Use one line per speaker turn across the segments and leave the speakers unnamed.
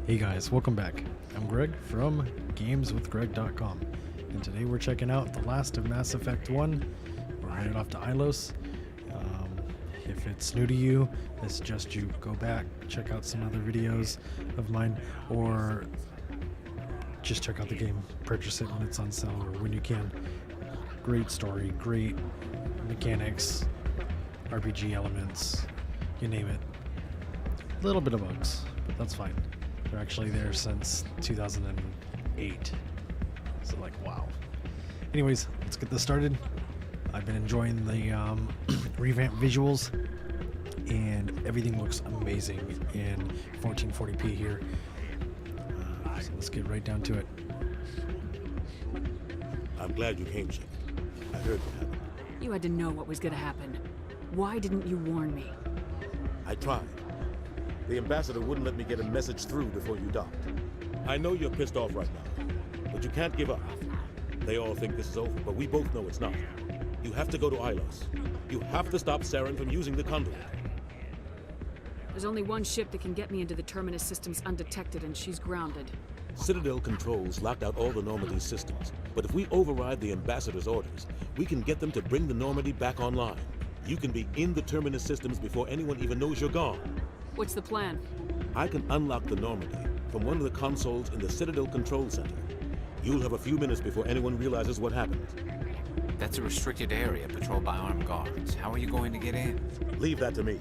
Hey guys, welcome back. I'm Greg from GamesWithGreg.com, and today we're checking out the last of Mass Effect 1. We're headed off to Ilos. If it's new to you, I suggest you go back, check out some other videos of mine, or just check out the game, purchase it when it's on sale or when you can. Great story, great mechanics, RPG elements, you name it. A little bit of bugs, but that's fine. They're actually there since 2008. So like, wow. Anyways, let's get this started. I've been enjoying the revamped visuals, and everything looks amazing in 1440p here. So let's get right down to it.
I'm glad you came, Shep. I heard what happened.
You had to know what was gonna happen. Why didn't you warn me?
I tried. The ambassador wouldn't let me get a message through before you docked. I know you're pissed off right now, but you can't give up. They all think this is over, but we both know it's not. You have to go to Ilos. You have to stop Saren from using the conduit.
There's only one ship that can get me into the Terminus systems undetected, and she's grounded.
Citadel controls locked out all the Normandy systems, but if we override the ambassador's orders, we can get them to bring the Normandy back online. You can be in the Terminus systems before anyone even knows you're gone.
What's the plan?
I can unlock the Normandy from one of the consoles in the Citadel Control Center. You'll have a few minutes before anyone realizes what happened.
That's a restricted area patrolled by armed guards. How are you going to get in?
Leave that to me.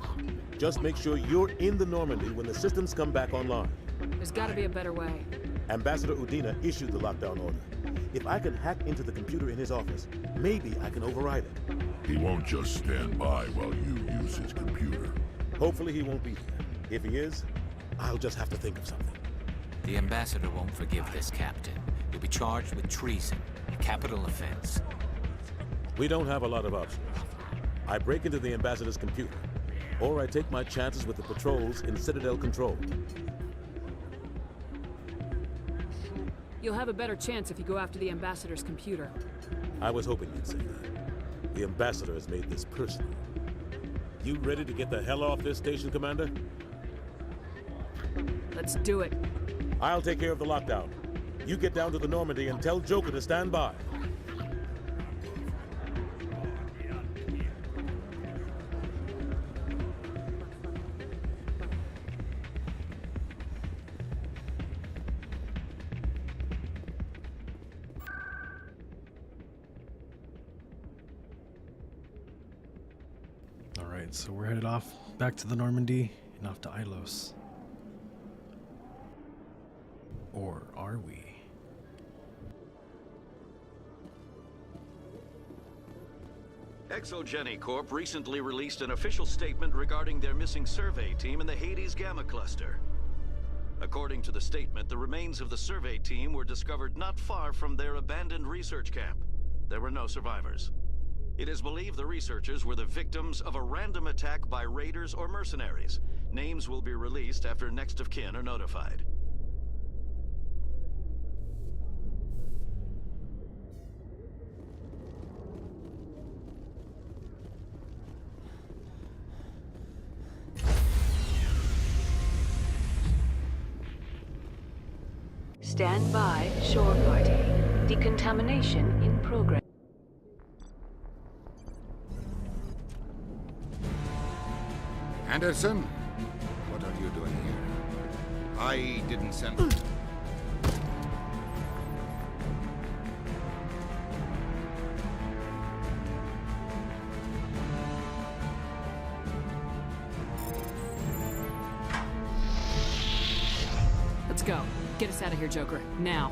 Just make sure you're in the Normandy when the systems come back online.
There's gotta be a better way.
Ambassador Udina issued the lockdown order. If I can hack into the computer in his office, maybe I can override it.
He won't just stand by while you use his computer.
Hopefully he won't be there. If he is, I'll just have to think of something.
The ambassador won't forgive this, Captain. You'll be charged with treason, a capital offense.
We don't have a lot of options. I break into the ambassador's computer, or I take my chances with the patrols in Citadel Control.
You'll have a better chance if you go after the ambassador's computer.
I was hoping you'd say that. The ambassador has made this personal. You ready to get the hell off this station, Commander?
Let's do it.
I'll take care of the lockdown. You get down to the Normandy and tell Joker to stand by.
Alright, so we're headed off back to the Normandy and off to Ilos. Or are we?
Exogeny Corp recently released an official statement regarding their missing survey team in the Hades Gamma Cluster. According to the statement, the remains of the survey team were discovered not far from their abandoned research camp. There were no survivors. It is believed the researchers were the victims of a random attack by raiders or mercenaries. Names will be released after next of kin are notified.
Stand by, shore party. Decontamination in progress.
Anderson? What are you doing here? I didn't send...
Let's go. Get us out of here, Joker. Now.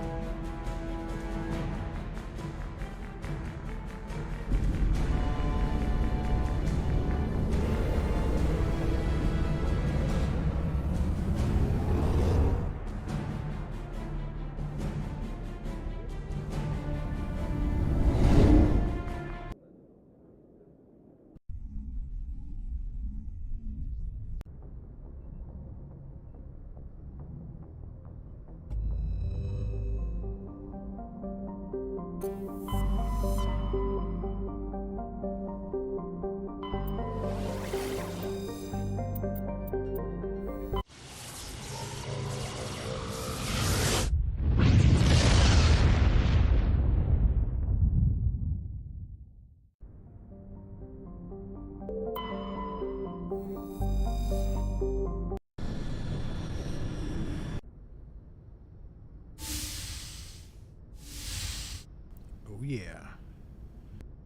yeah.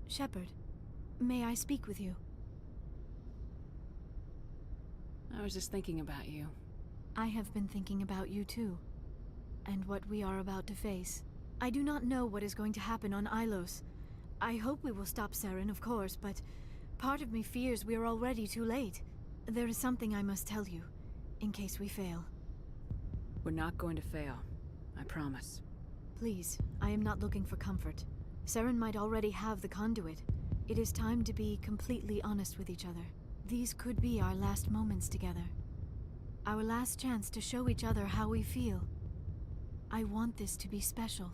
Shepard, may I speak with you?
I was just thinking about you.
I have been thinking about you too, and what we are about to face. I do not know what is going to happen on Ilos. I hope we will stop Saren, of course, but part of me fears we are already too late. There is something I must tell you, in case we fail.
We're not going to fail. I promise.
Please, I am not looking for comfort. Saren might already have the conduit. It is time to be completely honest with each other. These could be our last moments together. Our last chance to show each other how we feel. I want this to be special.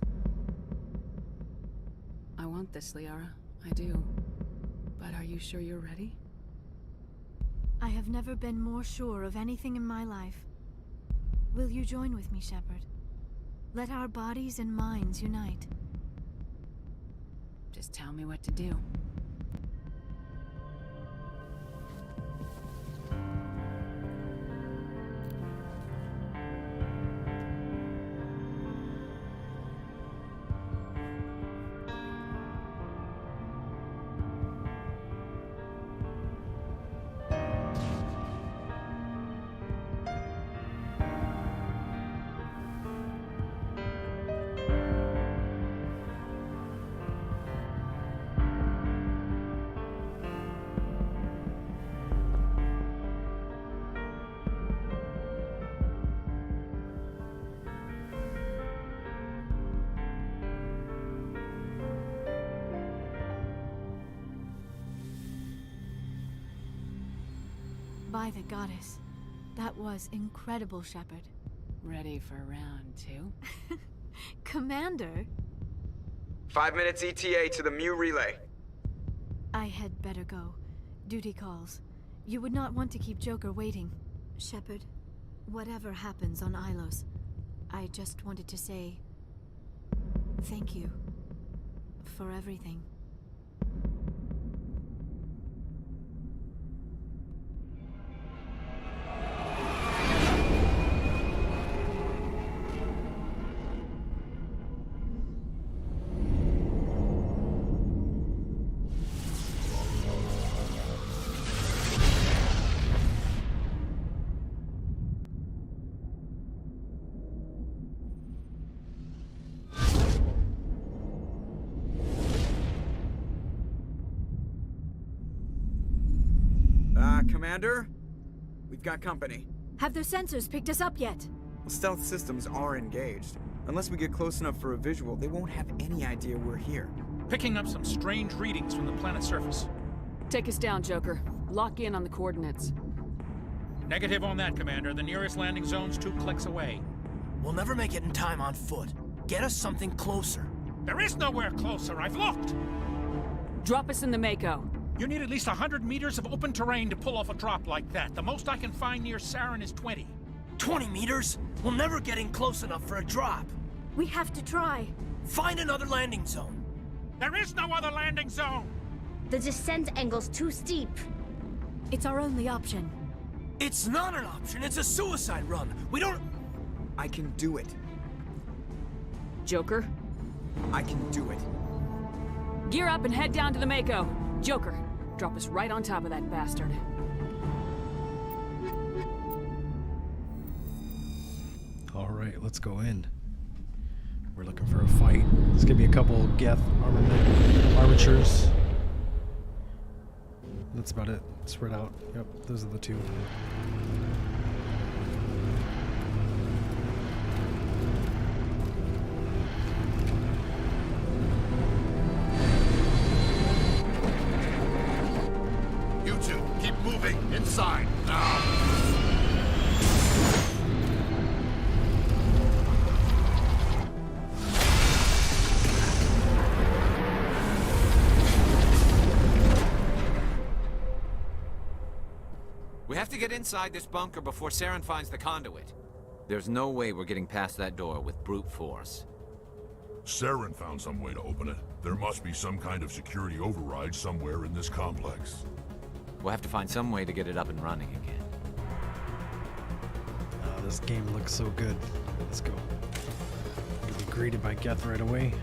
I want this, Liara. I do. But are you sure you're ready?
I have never been more sure of anything in my life. Will you join with me, Shepard? Let our bodies and minds unite.
Just tell me what to do.
By the goddess. That was incredible, Shepard.
Ready for round 2?
Commander?
5 minutes ETA to the Mu relay.
I had better go. Duty calls. You would not want to keep Joker waiting. Shepard, whatever happens on Ilos, I just wanted to say... thank you. For everything.
Commander? We've got company.
Have their sensors picked us up yet?
Well, stealth systems are engaged. Unless we get close enough for a visual, they won't have any idea we're here.
Picking up some strange readings from the planet's surface.
Take us down, Joker. Lock in on the coordinates.
Negative on that, Commander. The nearest landing zone's 2 clicks away.
We'll never make it in time on foot. Get us something closer.
There is nowhere closer. I've looked.
Drop us in the Mako.
You need at least 100 meters of open terrain to pull off a drop like that. The most I can find near Saren is 20.
20 meters? We'll never get in close enough for a drop.
We have to try.
Find another landing zone.
There is no other landing zone!
The descent angle's too steep.
It's our only option.
It's not an option. It's a suicide run. We don't...
I can do it.
Joker?
I can do it.
Gear up and head down to the Mako. Joker, drop us right on top of that bastard.
Alright, let's go in. We're looking for a fight. There's gonna be a couple Geth armatures. That's about it. Spread out. Yep, those are the 2.
You two, keep moving. Inside, now.
We have to get inside this bunker before Saren finds the conduit. There's no way we're getting past that door with brute force.
Saren found some way to open it. There must be some kind of security override somewhere in this complex.
We'll have to find some way to get it up and running again.
This game looks so good. Let's go. You'll be greeted by Geth right away.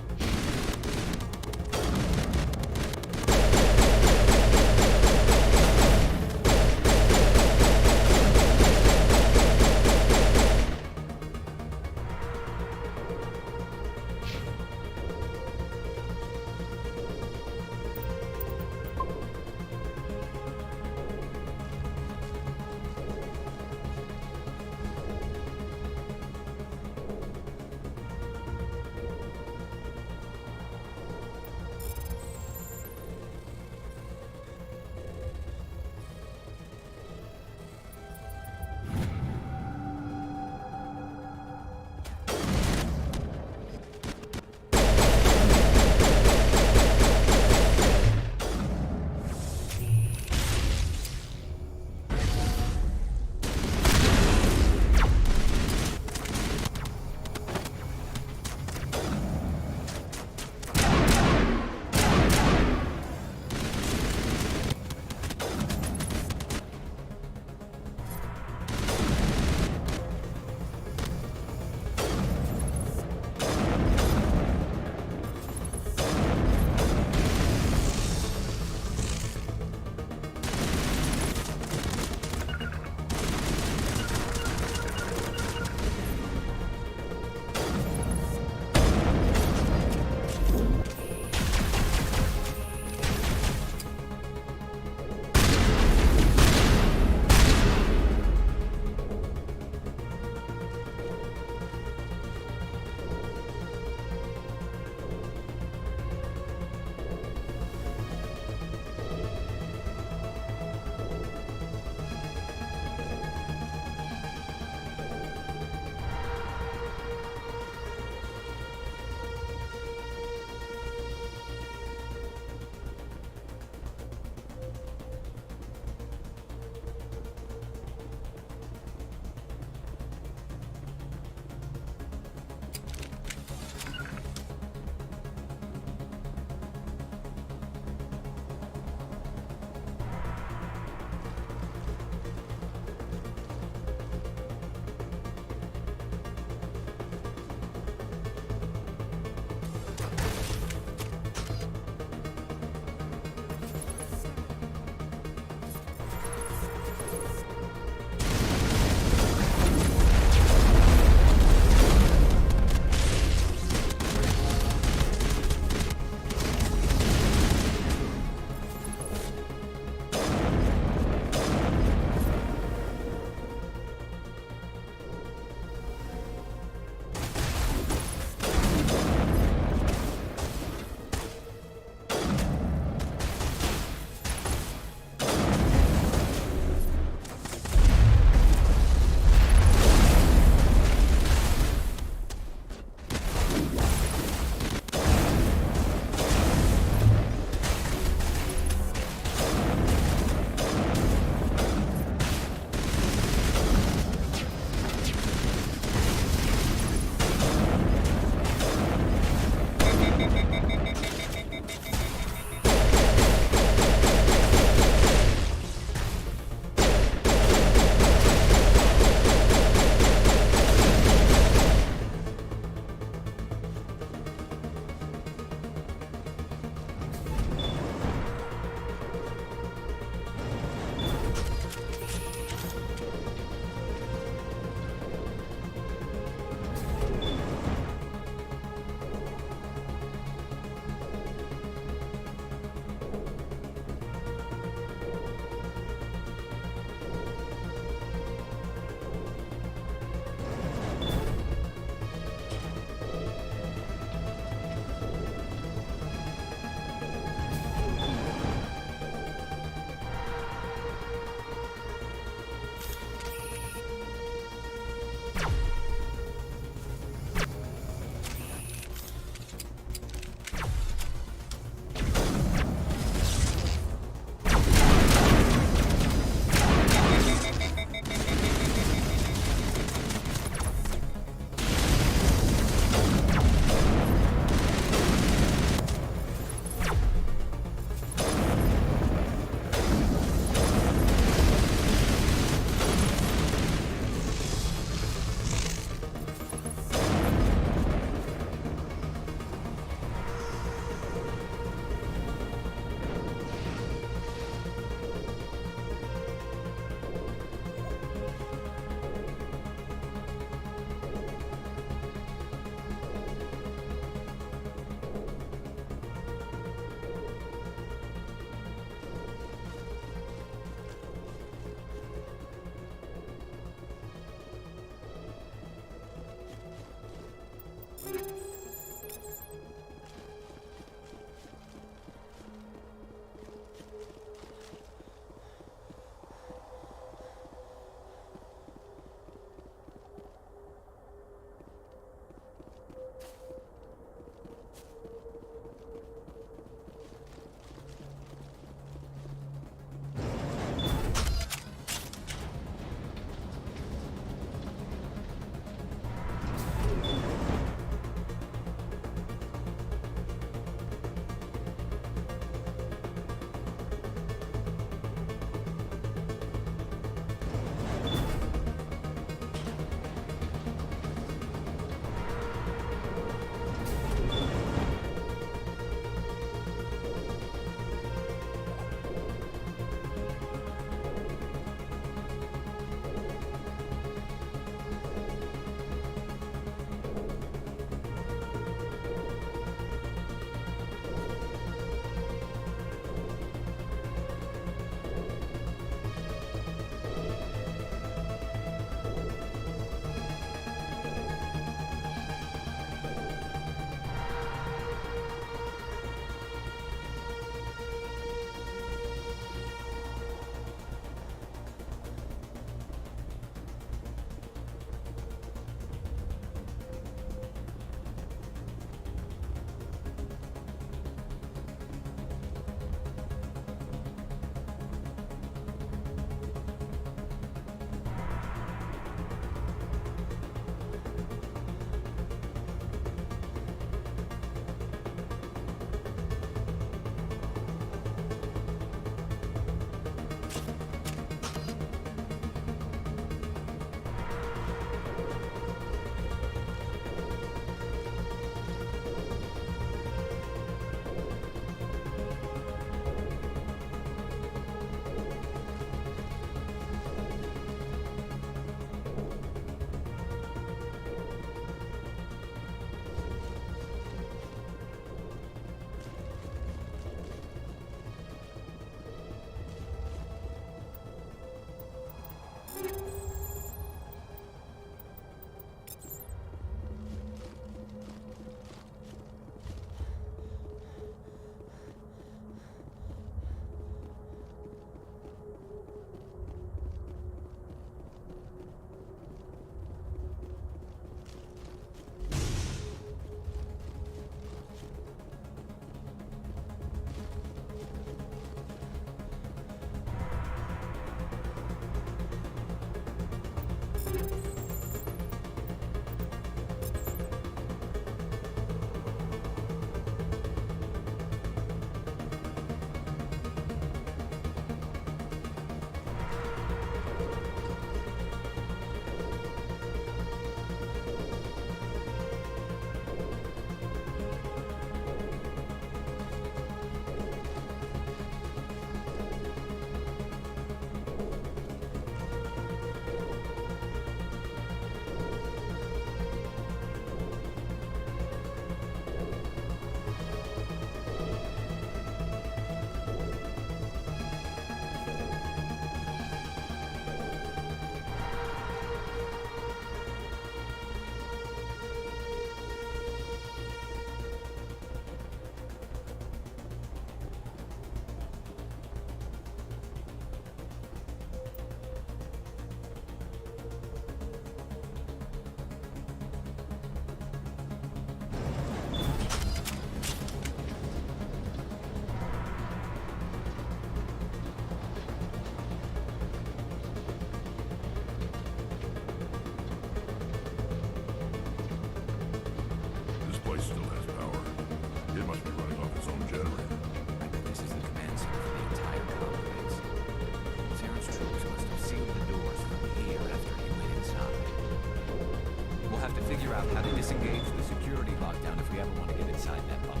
out how to disengage the security lockdown if we ever want to get inside that bunker.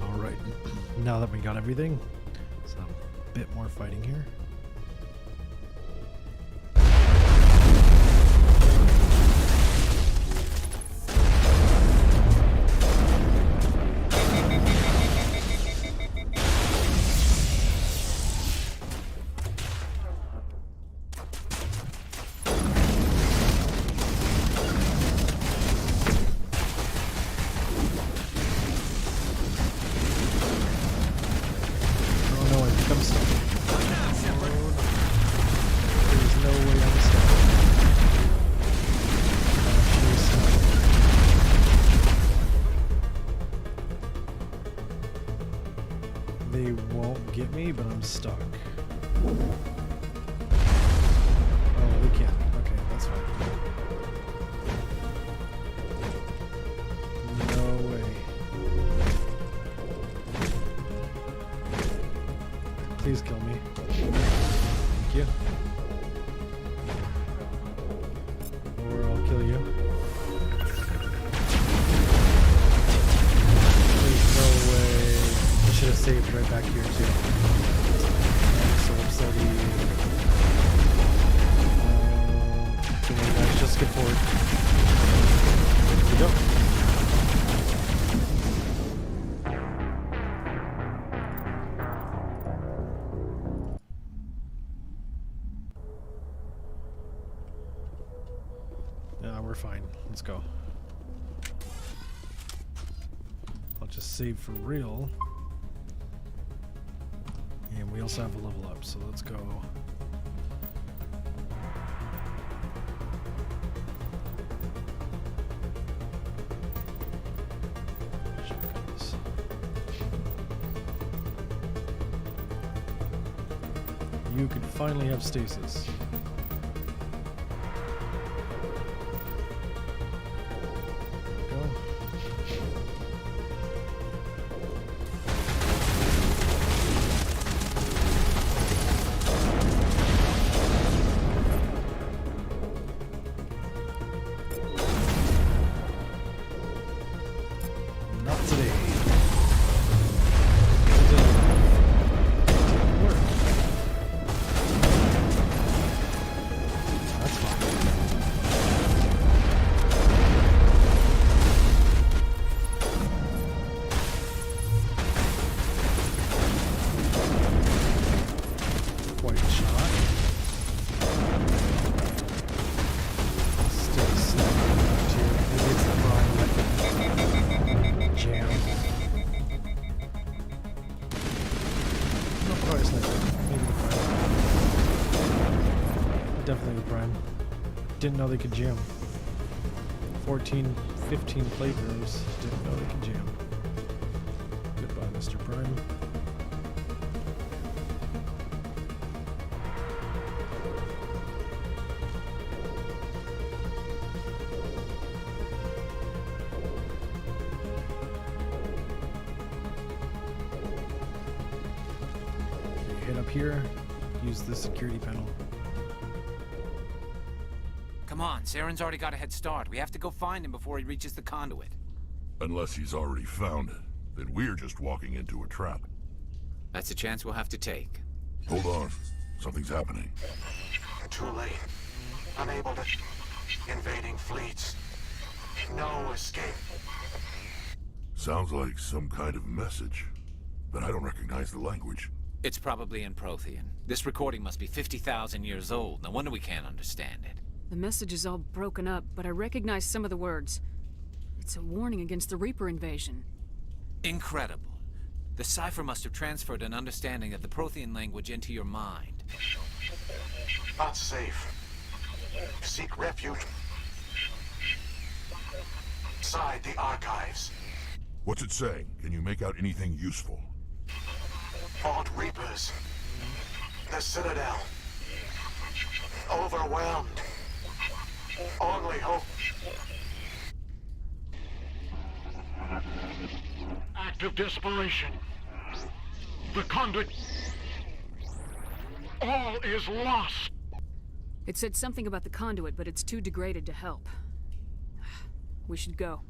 Alright, now that we got everything, some bit more fighting here. They won't get me, but I'm stuck. Oh, we can't. Okay, that's fine. No way. Please kill me. Thank you. Or I'll kill you. There's no way. I should have saved right back here too. I'm so upsetty. Come on guys, just skip forward. Here we go. Yeah, we're fine. Let's go. I'll just save for real. And we also have a level up, so let's go. Shotguns. You can finally have stasis. There we go. Not today. It didn't work. That's fine. Quite a shot. Still snapping back here. Maybe it's the prime weapon. Jam. Not quite a sniper. Maybe the prime. Definitely the prime. Didn't know they could jam. 14, 15 playthroughs. Didn't know they could jam. Goodbye, Mr. Prime. Hit up here, use the security panel.
Come on, Saren's already got a head start. We have to go find him before he reaches the conduit.
Unless he's already found it, then we're just walking into a trap.
That's a chance we'll have to take.
Hold on. Something's happening.
Too late. Unable to... Invading fleets. No escape.
Sounds like some kind of message, but I don't recognize the language.
It's probably in Prothean. This recording must be 50,000 years old. No wonder we can't understand it.
The message is all broken up, but I recognize some of the words. It's a warning against the Reaper invasion.
Incredible. The cipher must have transferred an understanding of the Prothean language into your mind.
Not safe. Seek refuge. Inside the archives.
What's it saying? Can you make out anything useful?
Fought Reapers. The Citadel. Overwhelmed. Only hope. Act of desperation. The conduit. all is lost.
It said something about the conduit, but it's too degraded to help. We should go.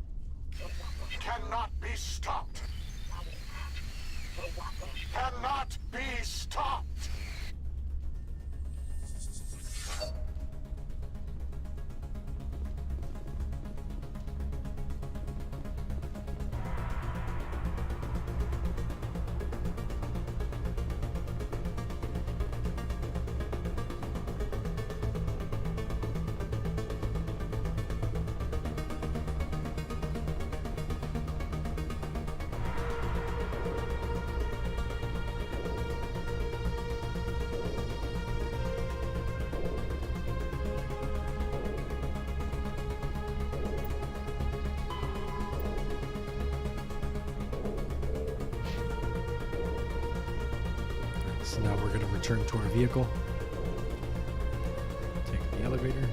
Cannot be stopped. Cannot be stopped.
So now we're going to return to our vehicle. Take the elevator.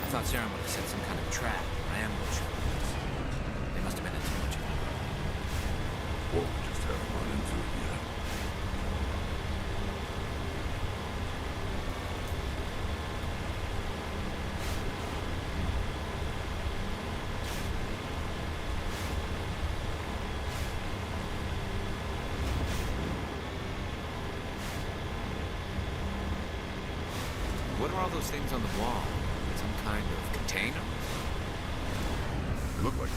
I thought Saren would have set some kind of trap or ambush. They must have been in too much of it.
Or we just haven't run into it yet.
What are all those things on the wall? Some kind of container?
They look like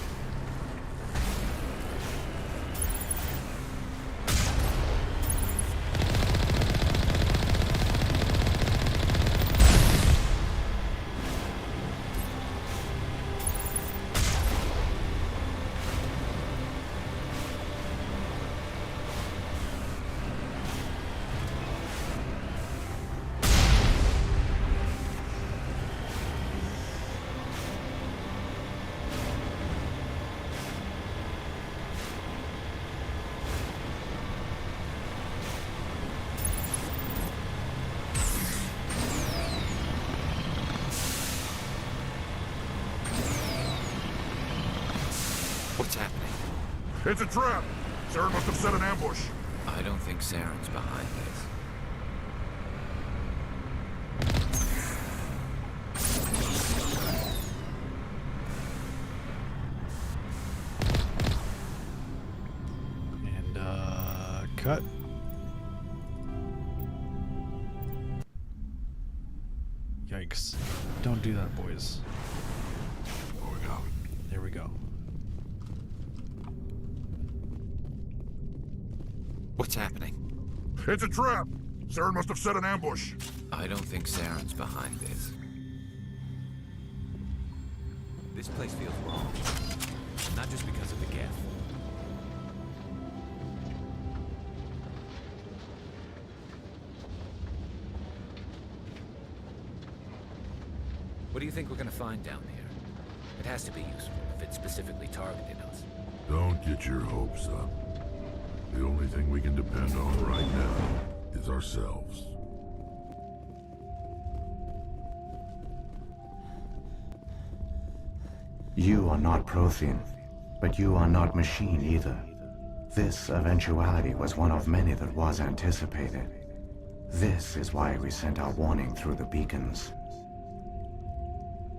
What's happening?
It's a trap! Saren must have set an ambush.
I don't think Saren's behind this.
And, cut. Yikes. Don't do that, boys.
Going out.
There we go.
What's happening?
It's a trap! Saren must have set an ambush.
I don't think Saren's behind this. This place feels wrong. Not just because of the geth. What do you think we're gonna find down here? It has to be useful if it specifically targeted us.
Don't get your hopes up. The only thing we can depend on right now is ourselves.
You are not Prothean, but you are not machine either. This eventuality was one of many that was anticipated. This is why we sent our warning through the beacons.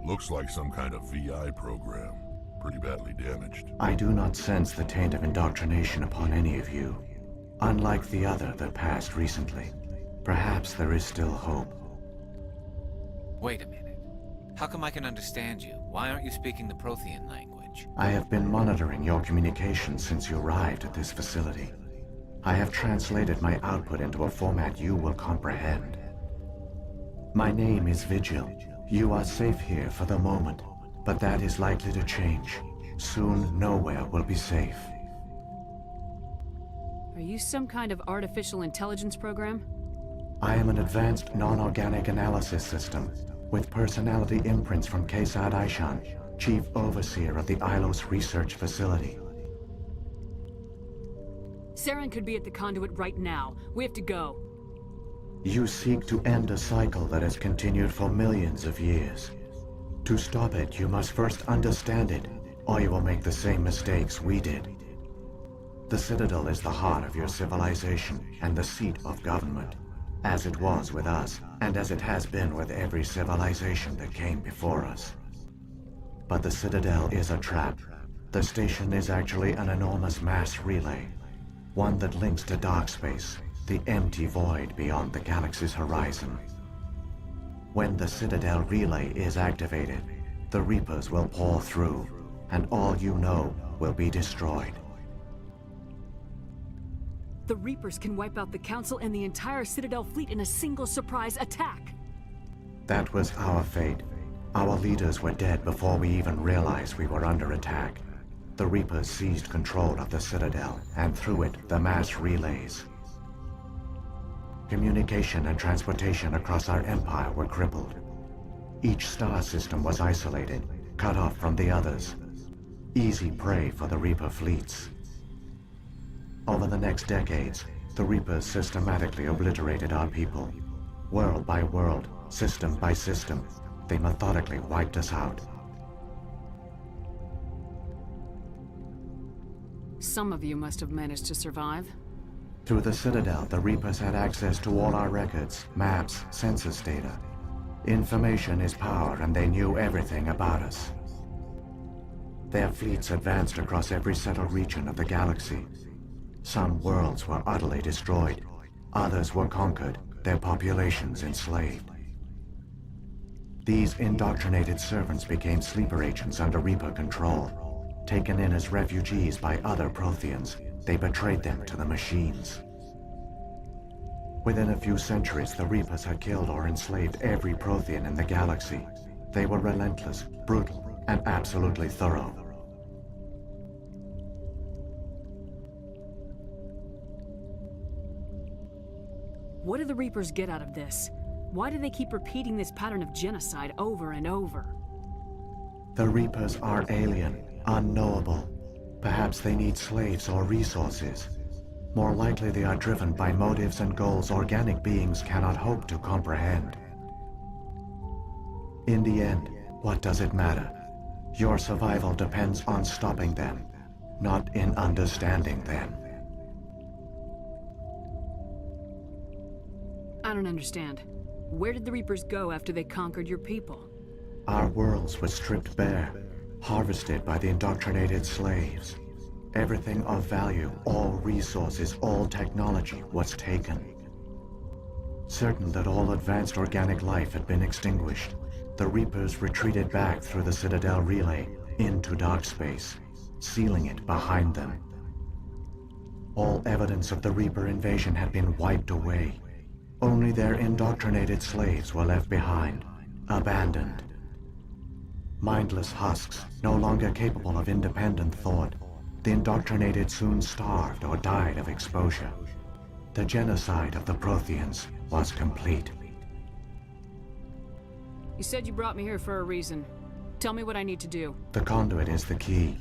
Looks like some kind of VI program. Pretty badly damaged.
I do not sense the taint of indoctrination upon any of you. Unlike the other that passed recently, perhaps there is still hope.
Wait a minute. How come I can understand you? Why aren't you speaking the Prothean language?
I have been monitoring your communications since you arrived at this facility. I have translated my output into a format you will comprehend. My name is Vigil. You are safe here for the moment, but that is likely to change. Soon, nowhere will be safe.
Are you some kind of artificial intelligence program?
I am an advanced non-organic analysis system with personality imprints from Kesad Aishan, Chief Overseer of the Ilos Research Facility.
Saren could be at the conduit right now. We have to go.
You seek to end a cycle that has continued for millions of years. To stop it, you must first understand it, or you will make the same mistakes we did. The Citadel is the heart of your civilization and the seat of government, as it was with us, and as it has been with every civilization that came before us. But the Citadel is a trap. The station is actually an enormous mass relay, one that links to dark space, the empty void beyond the galaxy's horizon. When the Citadel relay is activated, the Reapers will pour through, and all you know will be destroyed.
The Reapers can wipe out the Council and the entire Citadel fleet in a single surprise attack.
That was our fate. Our leaders were dead before we even realized we were under attack. The Reapers seized control of the Citadel, and through it, the mass relays. Communication and transportation across our empire were crippled. Each star system was isolated, cut off from the others. Easy prey for the Reaper fleets. Over the next decades, the Reapers systematically obliterated our people. World by world, system by system, they methodically wiped us out.
Some of you must have managed to survive.
Through the Citadel, the Reapers had access to all our records, maps, census data. Information is power, and they knew everything about us. Their fleets advanced across every settled region of the galaxy. Some worlds were utterly destroyed. Others were conquered, their populations enslaved. These indoctrinated servants became sleeper agents under Reaper control. Taken in as refugees by other Protheans, they betrayed them to the machines. Within a few centuries, the Reapers had killed or enslaved every Prothean in the galaxy. They were relentless, brutal, and absolutely thorough.
What do the Reapers get out of this? Why do they keep repeating this pattern of genocide over and over?
The Reapers are alien, unknowable. Perhaps they need slaves or resources. More likely they are driven by motives and goals organic beings cannot hope to comprehend. In the end, what does it matter? Your survival depends on stopping them, not in understanding them.
I don't understand. Where did the Reapers go after they conquered your people?
Our worlds were stripped bare, harvested by the indoctrinated slaves. Everything of value, all resources, all technology was taken. Certain that all advanced organic life had been extinguished, the Reapers retreated back through the Citadel relay into dark space, sealing it behind them. All evidence of the Reaper invasion had been wiped away. Only their indoctrinated slaves were left behind, abandoned. Mindless husks, no longer capable of independent thought, the indoctrinated soon starved or died of exposure. The genocide of the Protheans was complete.
You said you brought me here for a reason. Tell me what I need to do.
The conduit is the key.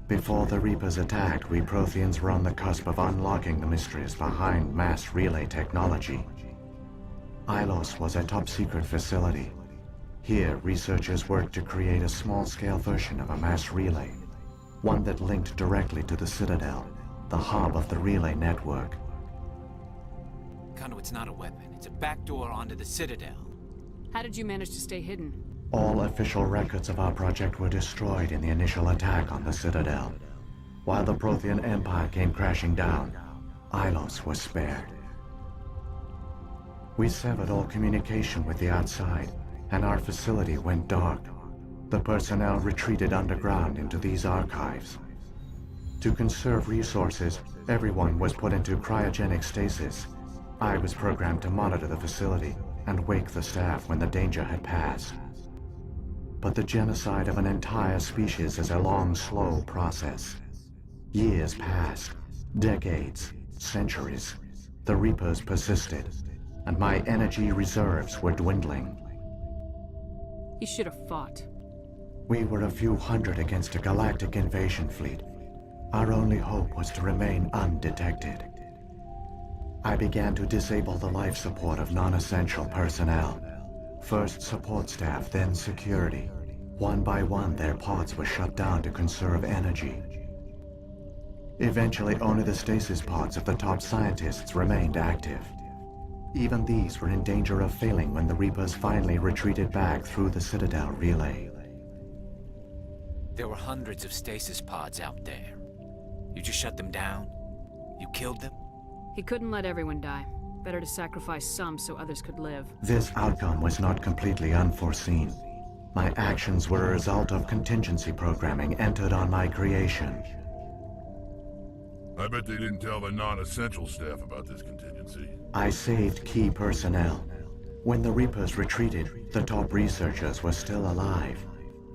Before the Reapers attacked, we Protheans were on the cusp of unlocking the mysteries behind mass relay technology. Ilos was a top-secret facility. Here, researchers worked to create a small-scale version of a mass relay, one that linked directly to the Citadel, the hub of the relay network.
Conduit's not a weapon. It's a backdoor onto the Citadel.
How did you manage to stay hidden?
All official records of our project were destroyed in the initial attack on the Citadel. While the Prothean Empire came crashing down, Ilos was spared. We severed all communication with the outside, and our facility went dark. The personnel retreated underground into these archives. To conserve resources, everyone was put into cryogenic stasis. I was programmed to monitor the facility and wake the staff when the danger had passed. But the genocide of an entire species is a long, slow process. Years passed, decades, centuries. The Reapers persisted, and my energy reserves were dwindling.
You should have fought.
We were a few hundred against a galactic invasion fleet. Our only hope was to remain undetected. I began to disable the life support of non-essential personnel. First support staff, then security. One by one, their pods were shut down to conserve energy. Eventually, only the stasis pods of the top scientists remained active. Even these were in danger of failing when the Reapers finally retreated back through the Citadel relay.
There were hundreds of stasis pods out there. You just shut them down? You killed them?
He couldn't let everyone die. Better to sacrifice some so others could live.
This outcome was not completely unforeseen. My actions were a result of contingency programming entered on my creation.
I bet they didn't tell the non-essential staff about this contingency.
I saved key personnel. When the Reapers retreated, the top researchers were still alive.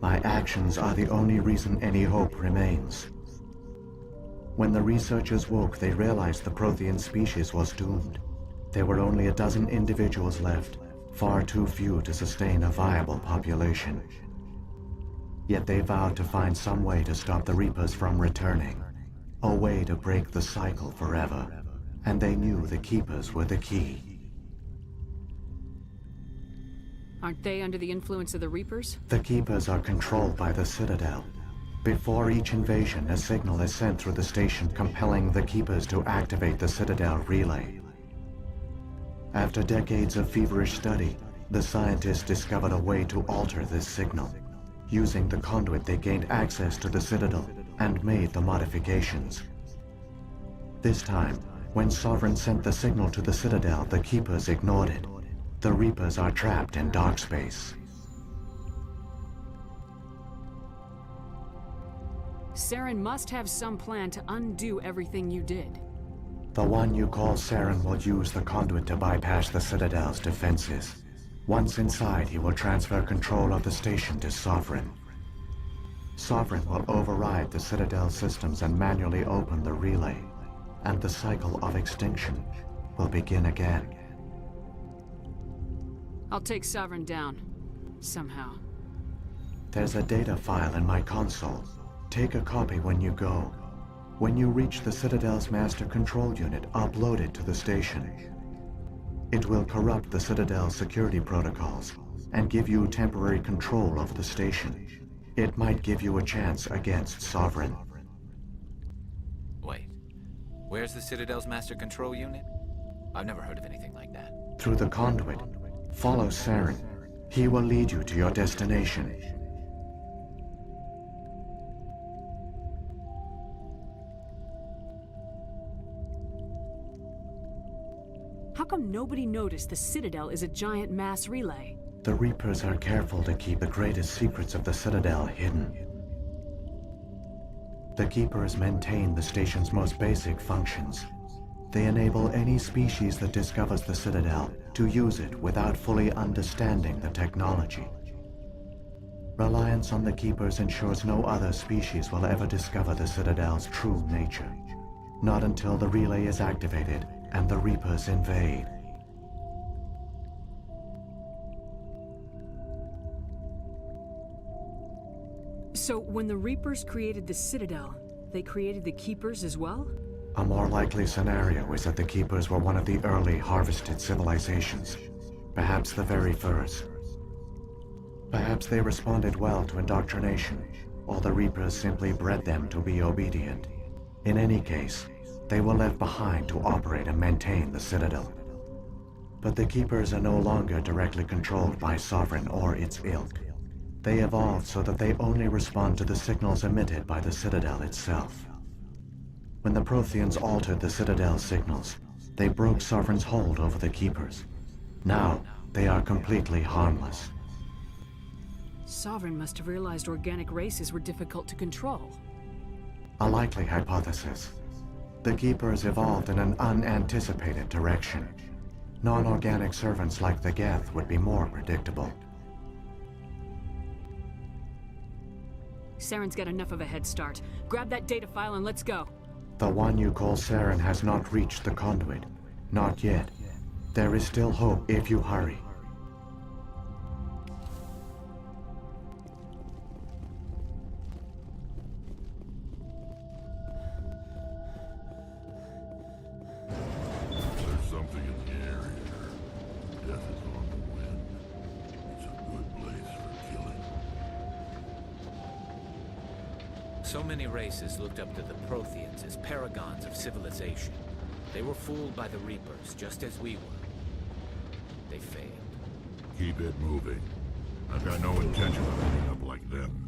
My actions are the only reason any hope remains. When the researchers woke, they realized the Prothean species was doomed. There were only a dozen individuals left, far too few to sustain a viable population. Yet they vowed to find some way to stop the Reapers from returning. A way to break the cycle forever. And they knew the Keepers were the key.
Aren't they under the influence of the Reapers?
The Keepers are controlled by the Citadel. Before each invasion, a signal is sent through the station compelling the Keepers to activate the Citadel relay. After decades of feverish study, the scientists discovered a way to alter this signal. Using the conduit, they gained access to the Citadel and made the modifications. This time, when Saren sent the signal to the Citadel, the Keepers ignored it. The Reapers are trapped in dark space.
Saren must have some plan to undo everything you did.
The one you call Saren will use the conduit to bypass the Citadel's defenses. Once inside, he will transfer control of the station to Saren. Saren will override the Citadel systems and manually open the relay, and the cycle of extinction will begin again.
I'll take Sovereign down. Somehow.
There's a data file in my console. Take a copy when you go. When you reach the Citadel's master control unit, upload it to the station. It will corrupt the Citadel's security protocols and give you temporary control over the station. It might give you a chance against Sovereign.
Wait. Where's the Citadel's master control unit? I've never heard of anything like that.
Through the conduit. Follow Saren. He will lead you to your destination.
How come nobody noticed the Citadel is a giant mass relay?
The Reapers are careful to keep the greatest secrets of the Citadel hidden. The Keepers maintain the station's most basic functions. They enable any species that discovers the Citadel to use it without fully understanding the technology. Reliance on the Keepers ensures no other species will ever discover the Citadel's true nature. Not until the relay is activated and the Reapers invade.
So when the Reapers created the Citadel, they created the Keepers as well?
A more likely scenario is that the Keepers were one of the early harvested civilizations. Perhaps the very first. Perhaps they responded well to indoctrination, or the Reapers simply bred them to be obedient. In any case, they were left behind to operate and maintain the Citadel. But the Keepers are no longer directly controlled by Sovereign or its ilk. They evolved so that they only respond to the signals emitted by the Citadel itself. When the Protheans altered the Citadel's signals, they broke Sovereign's hold over the Keepers. Now, they are completely harmless.
Sovereign must have realized organic races were difficult to control.
A likely hypothesis. The Keepers evolved in an unanticipated direction. Non-organic servants like the Geth would be more predictable.
Saren's got enough of a head start. Grab that data file and let's go.
The one you call Saren has not reached the conduit. Not yet. There is still hope if you hurry.
There's something in the air here. Death is on the wind. It's a good place for killing.
So many races looked up to the Protheans as paragons of civilization. They were fooled by the Reapers, just as we were. They failed.
Keep it moving. I've got no intention of ending up like them.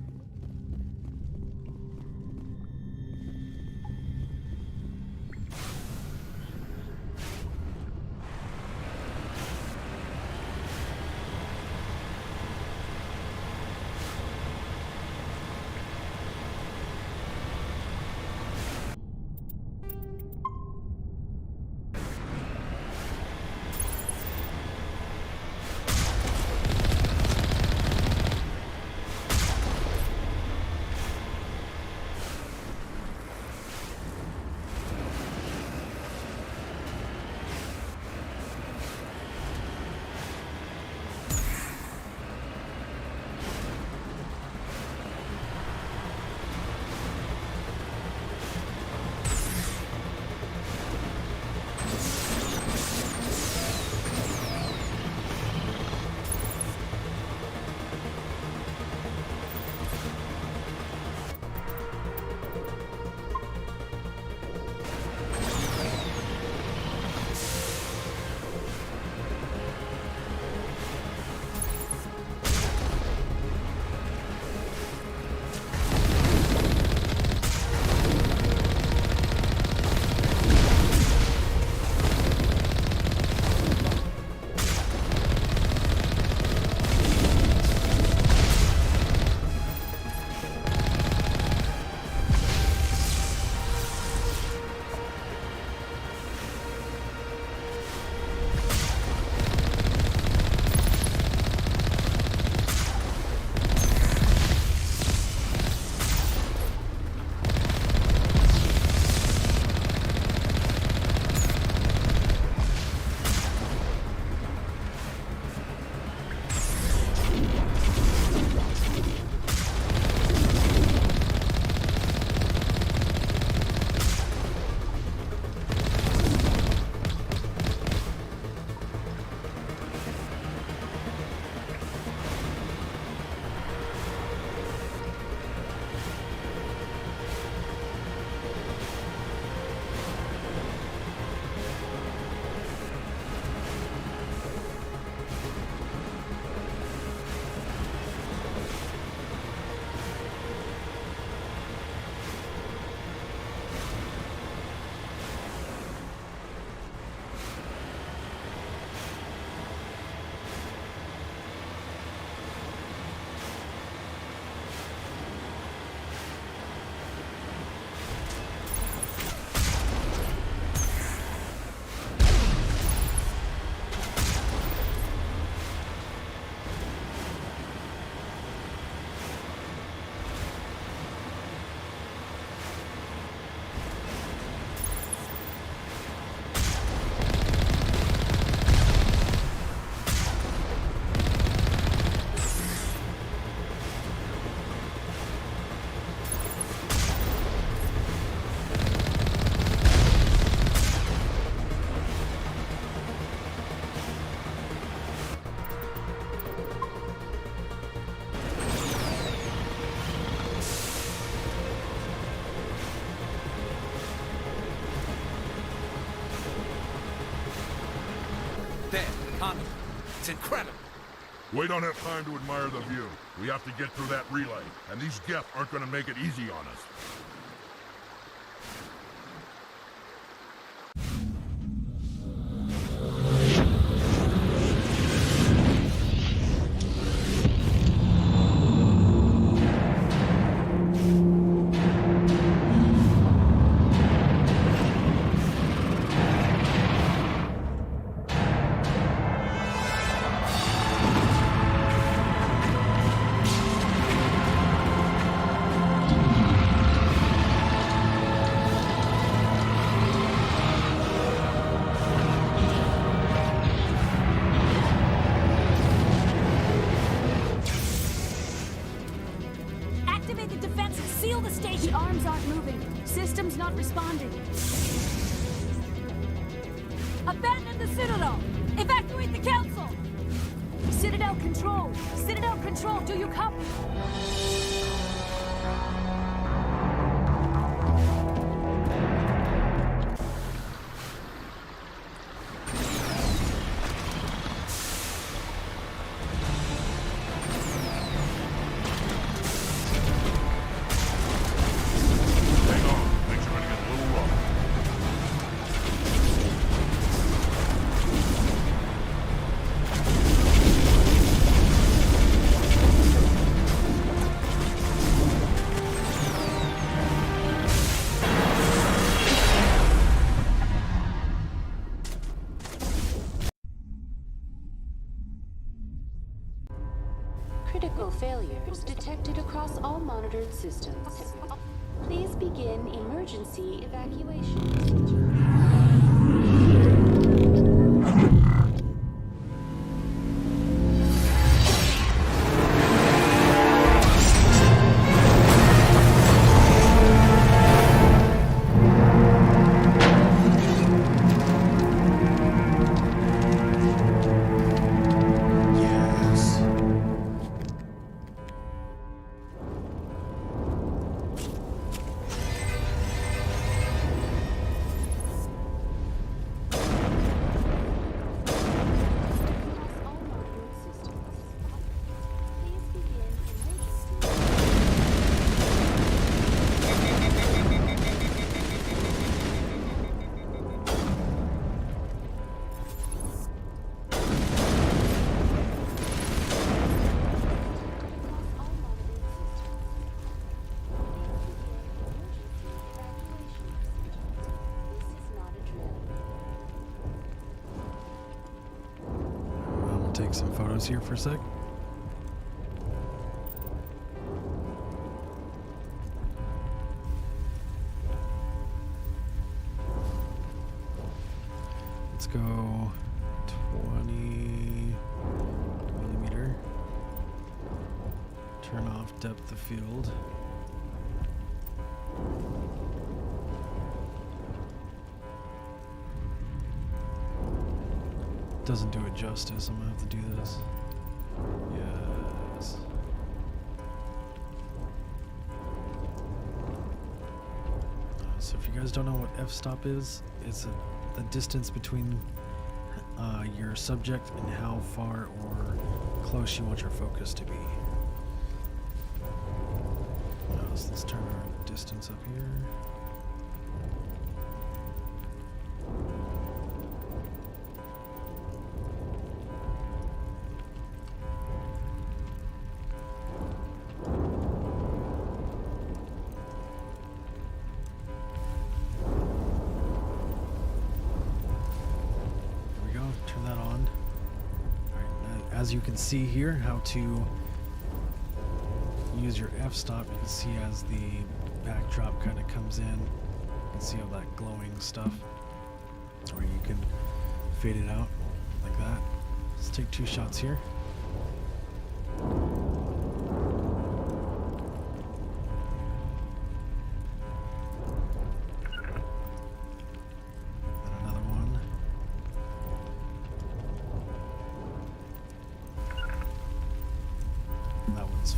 It's incredible.
We don't have time to admire the view. We have to get through that relay, and these Geth aren't going to make it easy on us.
phone's not responding. Abandon the Citadel! Evacuate the Council! Citadel Control! Citadel Control, do you copy?
Critical failures detected across all monitored systems. Please begin emergency evacuation.
Take some photos here for a sec. Let's go 20 millimeter. Turn off depth of field. Doesn't do it justice. I'm gonna have to do this. Yes. So if you guys don't know what f-stop is, it's the distance between your subject and how far or close you want your focus to be. So let's turn our distance up here. As you can see here, how to use your f-stop. You can see as the backdrop kind of comes in, you can see all that glowing stuff, or you can fade it out like that. Let's take 2 shots here.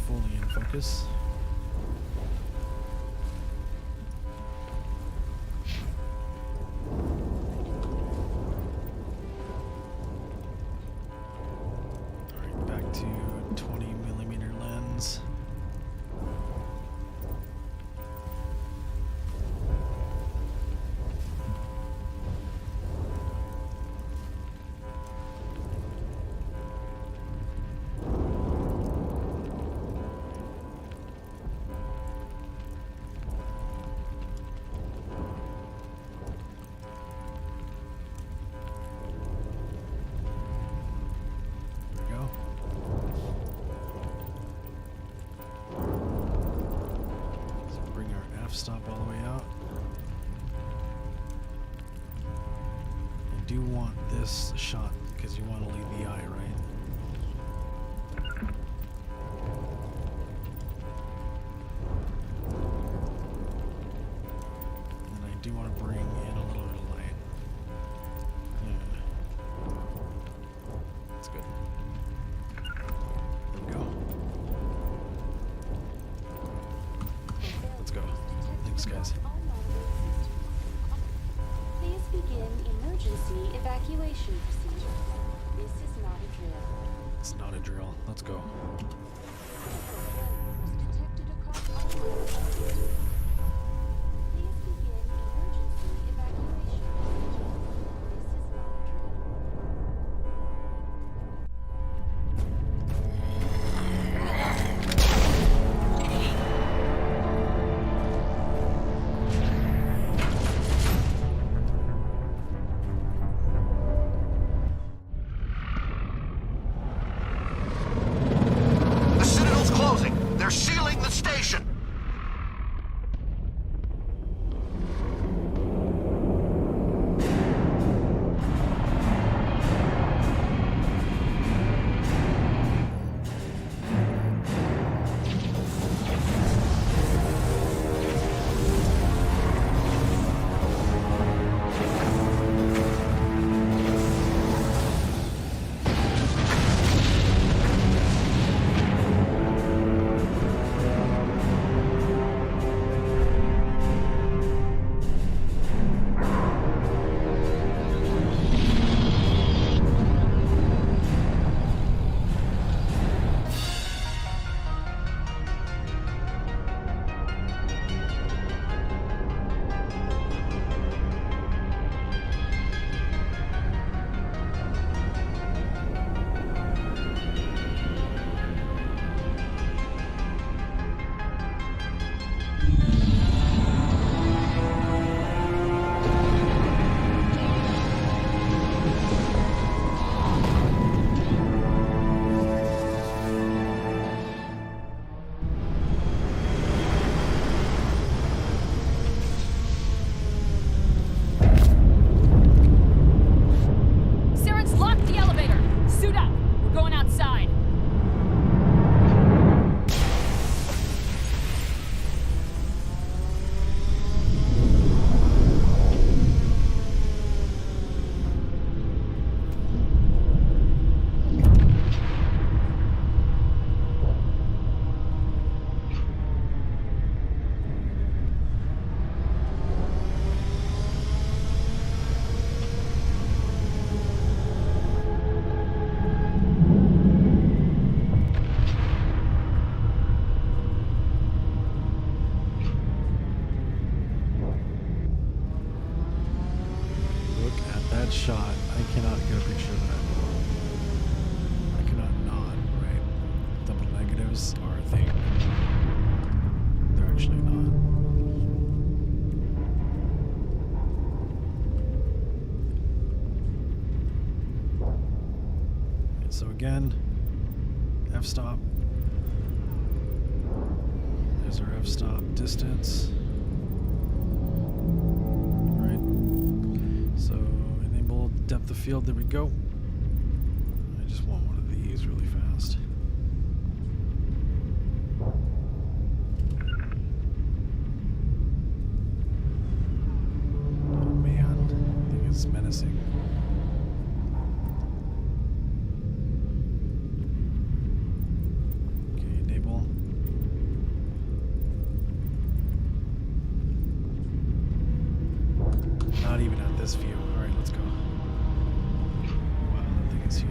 Fully in focus. Alright, back to 20 millimeter lens. Stop all the way out. You do want this shot because you want to leave the eye, right?
Emergency evacuation procedure. This is not a drill.
It's not a drill. Let's go.
Detected across all Please begin emergency evacuation procedure. This is not a drill.
The Citadel's closing. They're sealing the station.
Saren's locked the elevator! Suit up! We're going outside!
Look at that shot. I cannot get a picture of that. I cannot not, right? Double negatives are a thing. They're actually not. And so again, f-stop. There's our f-stop distance. Right. So enable depth of field. There we go. I just want one of these really fast. Oh man, I think it's menacing. Okay, enable. Not even at this view. Alright, let's go. Wow, that thing is huge.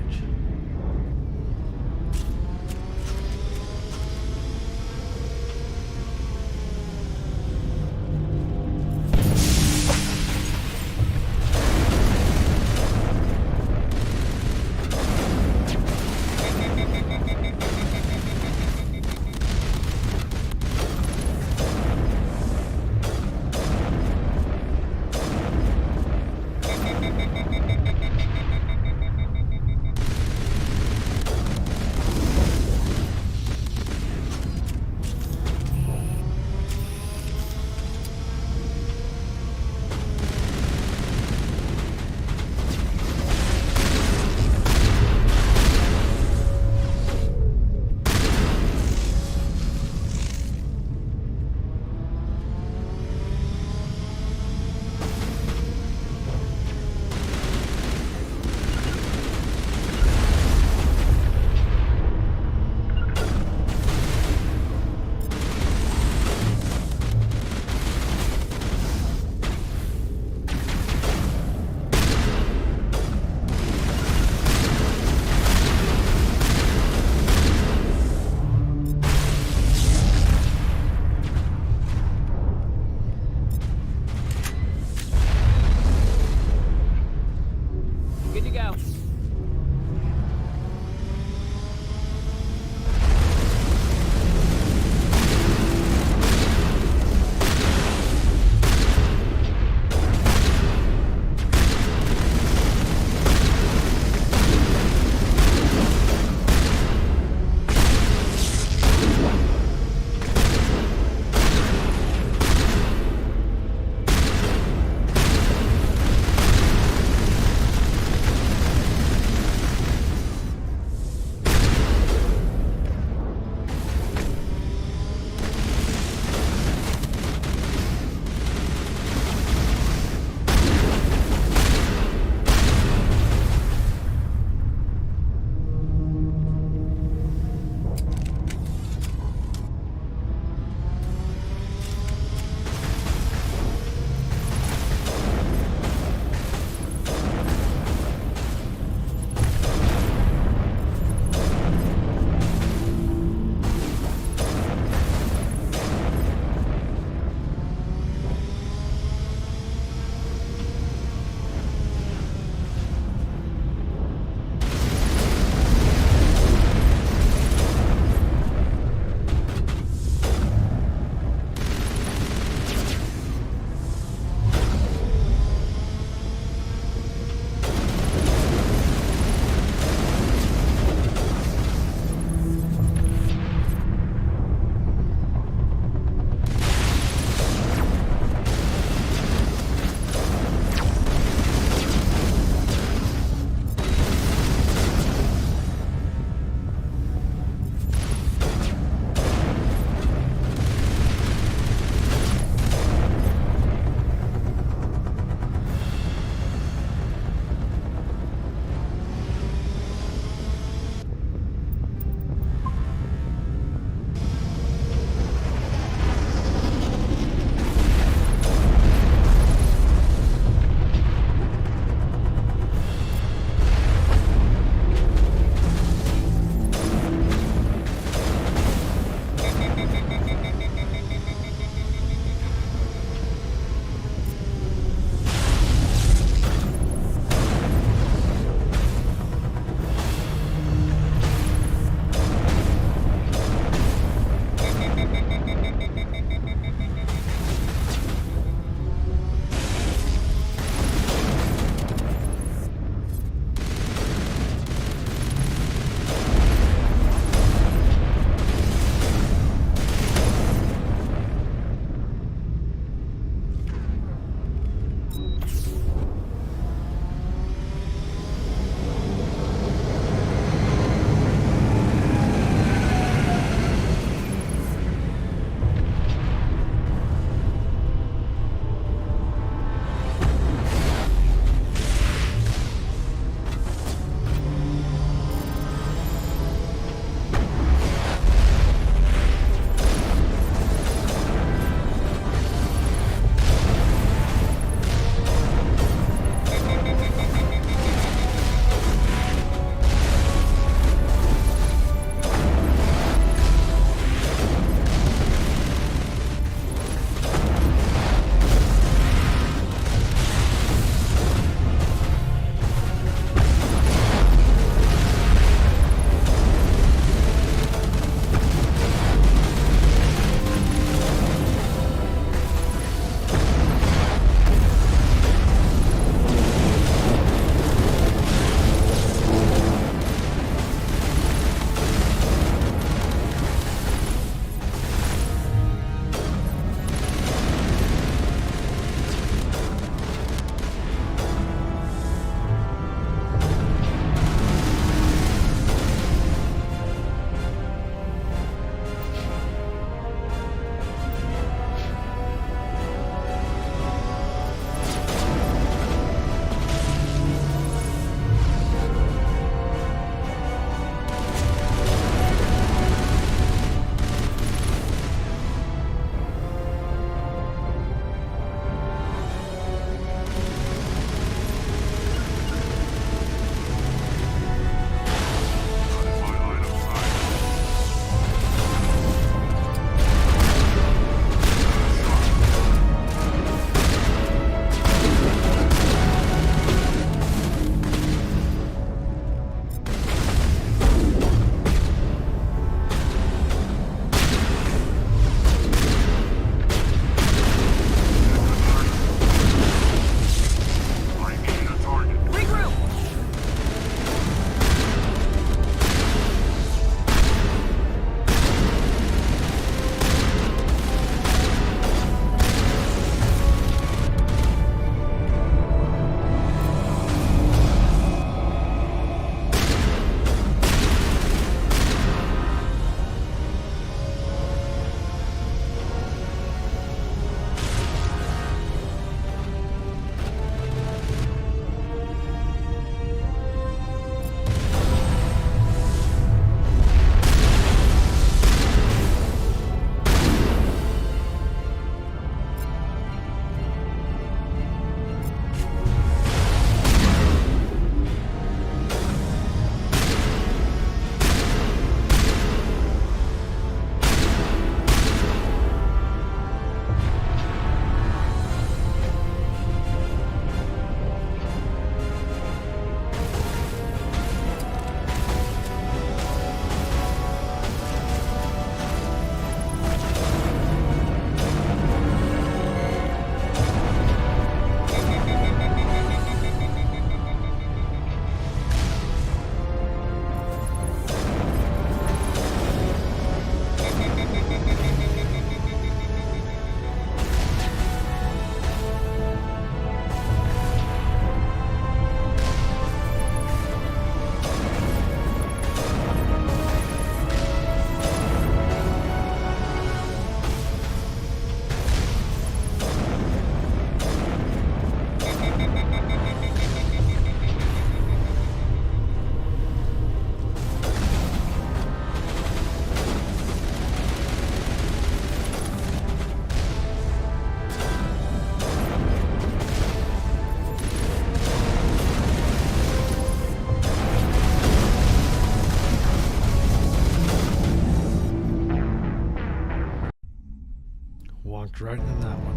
right in that one.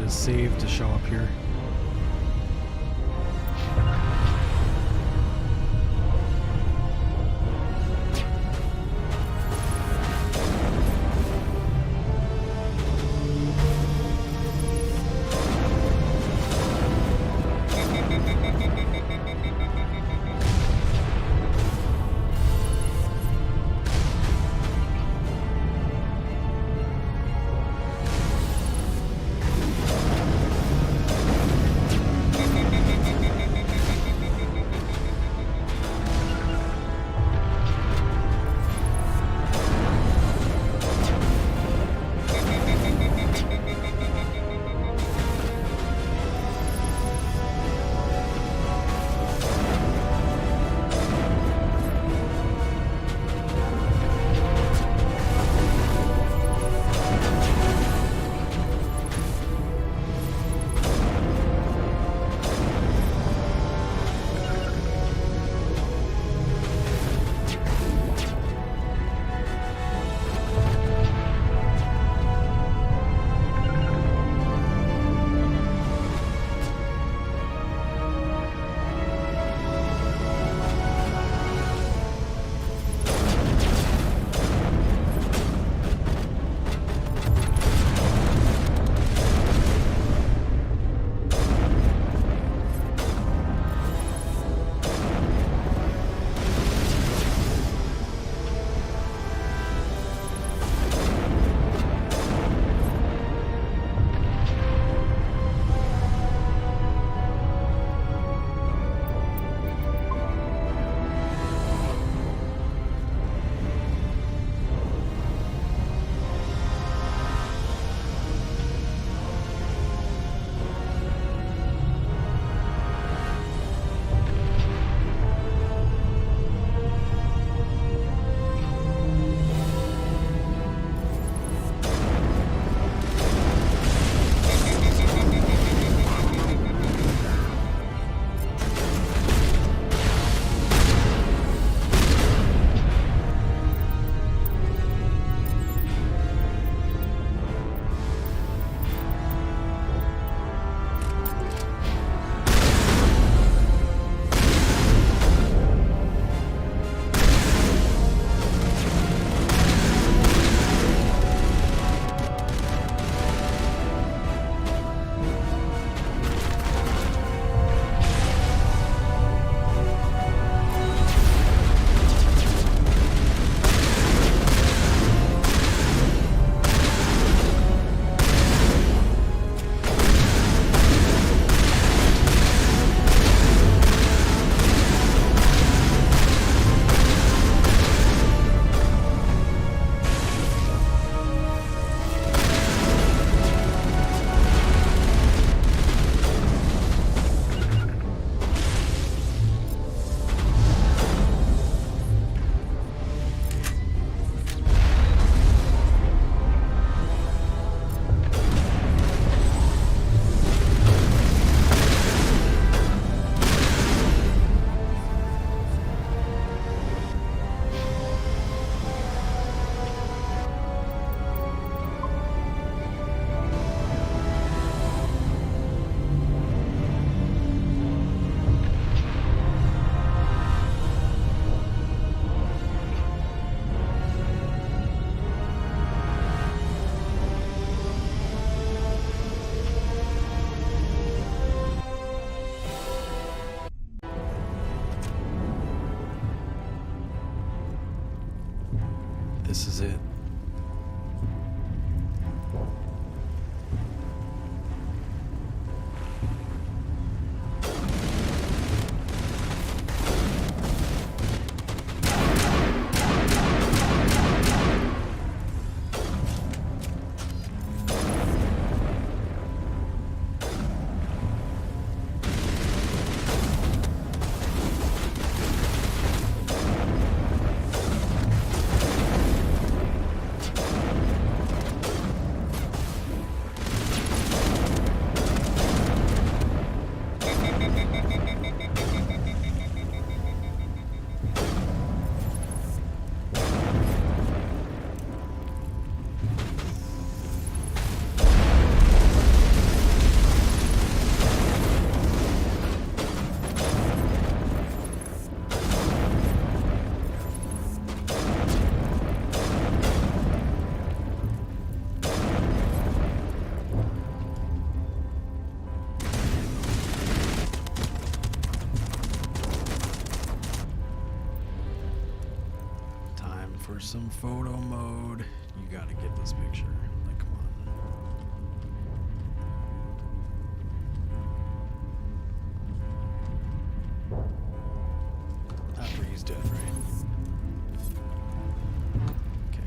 his save to show up here. This is it. for some photo mode. You gotta get this picture. Like, come on. After he's dead, right? Okay.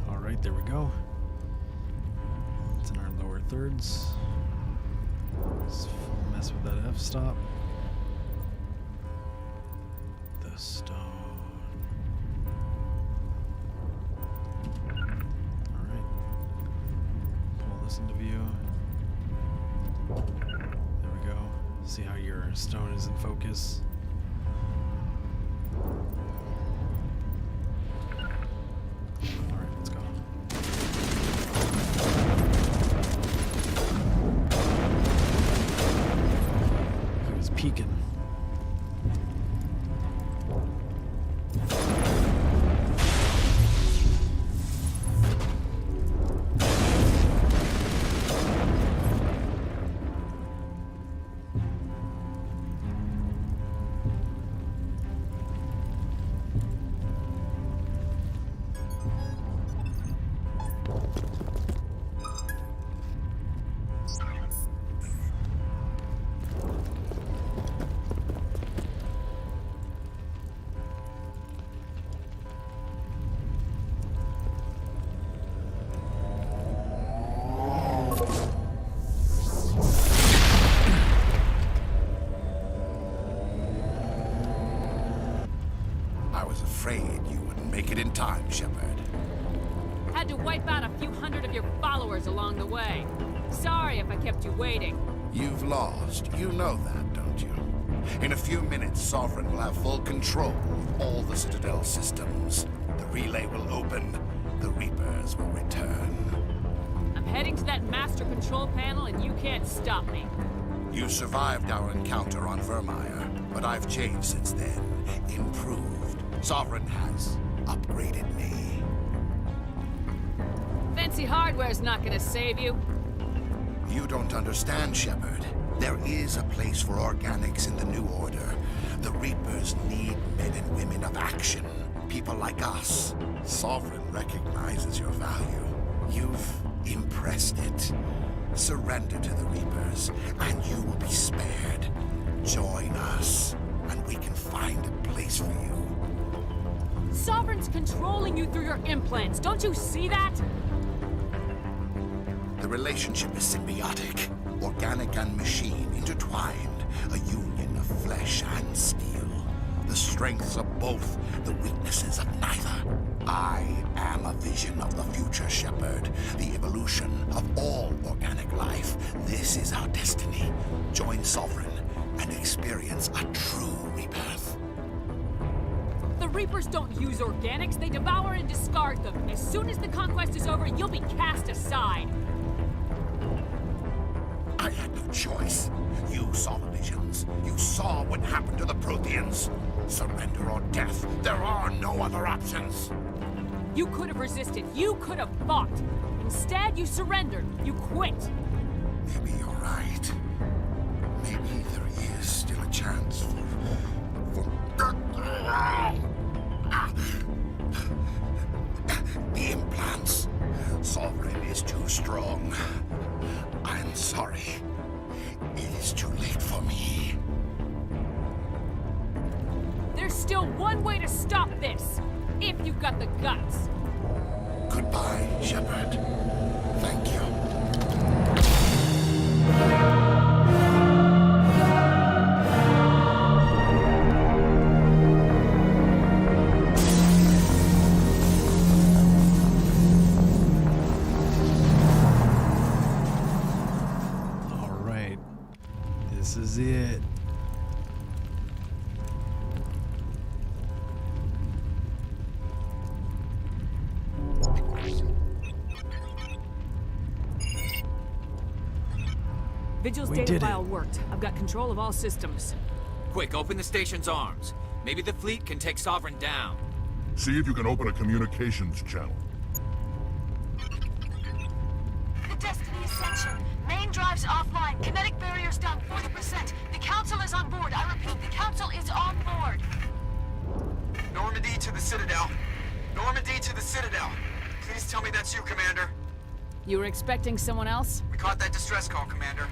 Alright, there we go. It's in our lower thirds. Let's mess with that f-stop. The stone. Alright. Pull this into view. There we go. See how your stone is in focus. Alright, let's go. He was peeking.
I was afraid you wouldn't make it in time, Shepard.
Had to wipe out a few hundred of your followers along the way. Sorry if I kept you waiting.
You've lost. You know that, don't you? In a few minutes, Sovereign will have full control of all the Citadel systems. The relay will open. The Reapers will return.
I'm heading to that master control panel and you can't stop me.
You survived our encounter on Vermeer, but I've changed since then. Improved. Sovereign has upgraded me.
Fancy hardware's not gonna save you.
You don't understand, Shepard. There is a place for organics in the New Order. The Reapers need men and women of action. People like us. Sovereign recognizes your value. You've impressed it. Surrender to the Reapers, and you will be spared. Join us, and we can find a place for you.
Sovereign's controlling you through your implants. Don't you see that?
The relationship is symbiotic. Organic and machine intertwined. A union of flesh and steel. The strengths of both, the weaknesses of neither. I am a vision of the future, Shepard. The evolution of all organic life. This is our destiny. Join Sovereign and experience a true rebirth.
The Reapers don't use organics, they devour and discard them. As soon as the conquest is over, you'll be cast aside.
I had no choice. You saw the visions. You saw what happened to the Protheans. Surrender or death. There are no other options.
You could have resisted. You could have fought. Instead, you surrendered. You quit.
Maybe you're right. Maybe there is still a chance for... The implants. Sovereign is too strong. I'm sorry. It is too late for me.
There's still one way to stop this. If you've got the guts.
Goodbye, Shepard. Thank you.
All right. This is it.
Vigil's
We
data
did it.
file worked. I've got control of all systems.
Quick, open the station's arms. Maybe the fleet can take Sovereign down.
See if you can open a communications channel.
The Destiny Ascension. Main drives offline. Kinetic barriers down 40%. The Council is on board. I repeat, the Council is on board.
Normandy to the Citadel. Normandy to the Citadel. Please tell me that's you, Commander.
You were expecting someone else?
We caught that distress call, Commander.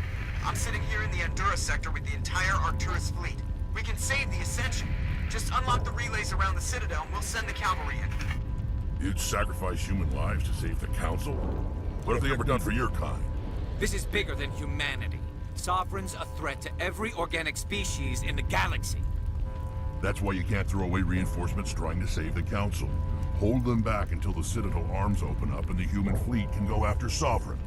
I'm sitting here in the Endura sector with the entire Arcturus fleet. We can save the Ascension. Just unlock the relays around the Citadel and we'll send the cavalry in.
You'd sacrifice human lives to save the Council? What have they ever done for your kind?
This is bigger than humanity. Sovereign's a threat to every organic species in the galaxy.
That's why you can't throw away reinforcements trying to save the Council. Hold them back until the Citadel arms open up and the human fleet can go after Sovereign.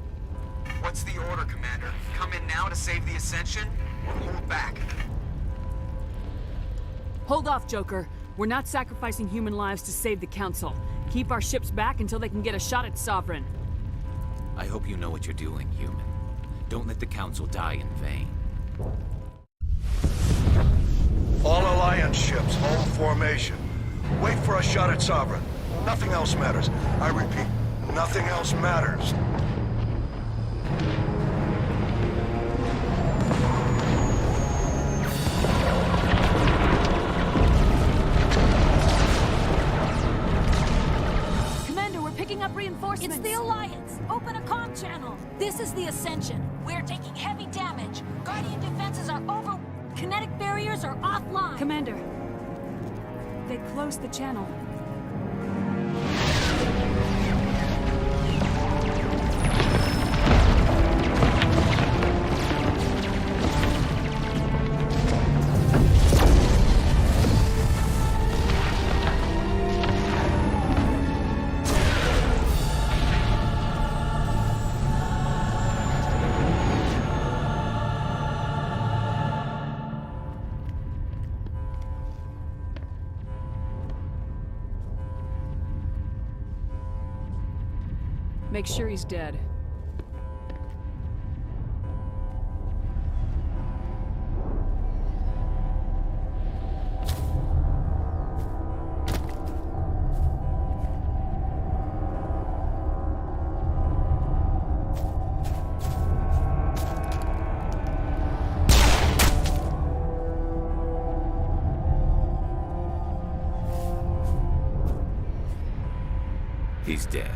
What's the order, Commander? Come in now to save the Ascension, or hold back?
Hold off, Joker. We're not sacrificing human lives to save the Council. Keep our ships back until they can get a shot at Sovereign.
I hope you know what you're doing, human. Don't let the Council die in vain.
All Alliance ships, hold formation. Wait for a shot at Sovereign. Nothing else matters. I repeat, nothing else matters.
Commander, we're picking up reinforcements.
It's the Alliance. Open a comm channel. This is the Ascension. We're taking heavy damage. Guardian defenses are over. Kinetic barriers are offline.
Commander, they closed the channel. Make sure he's dead.
He's dead.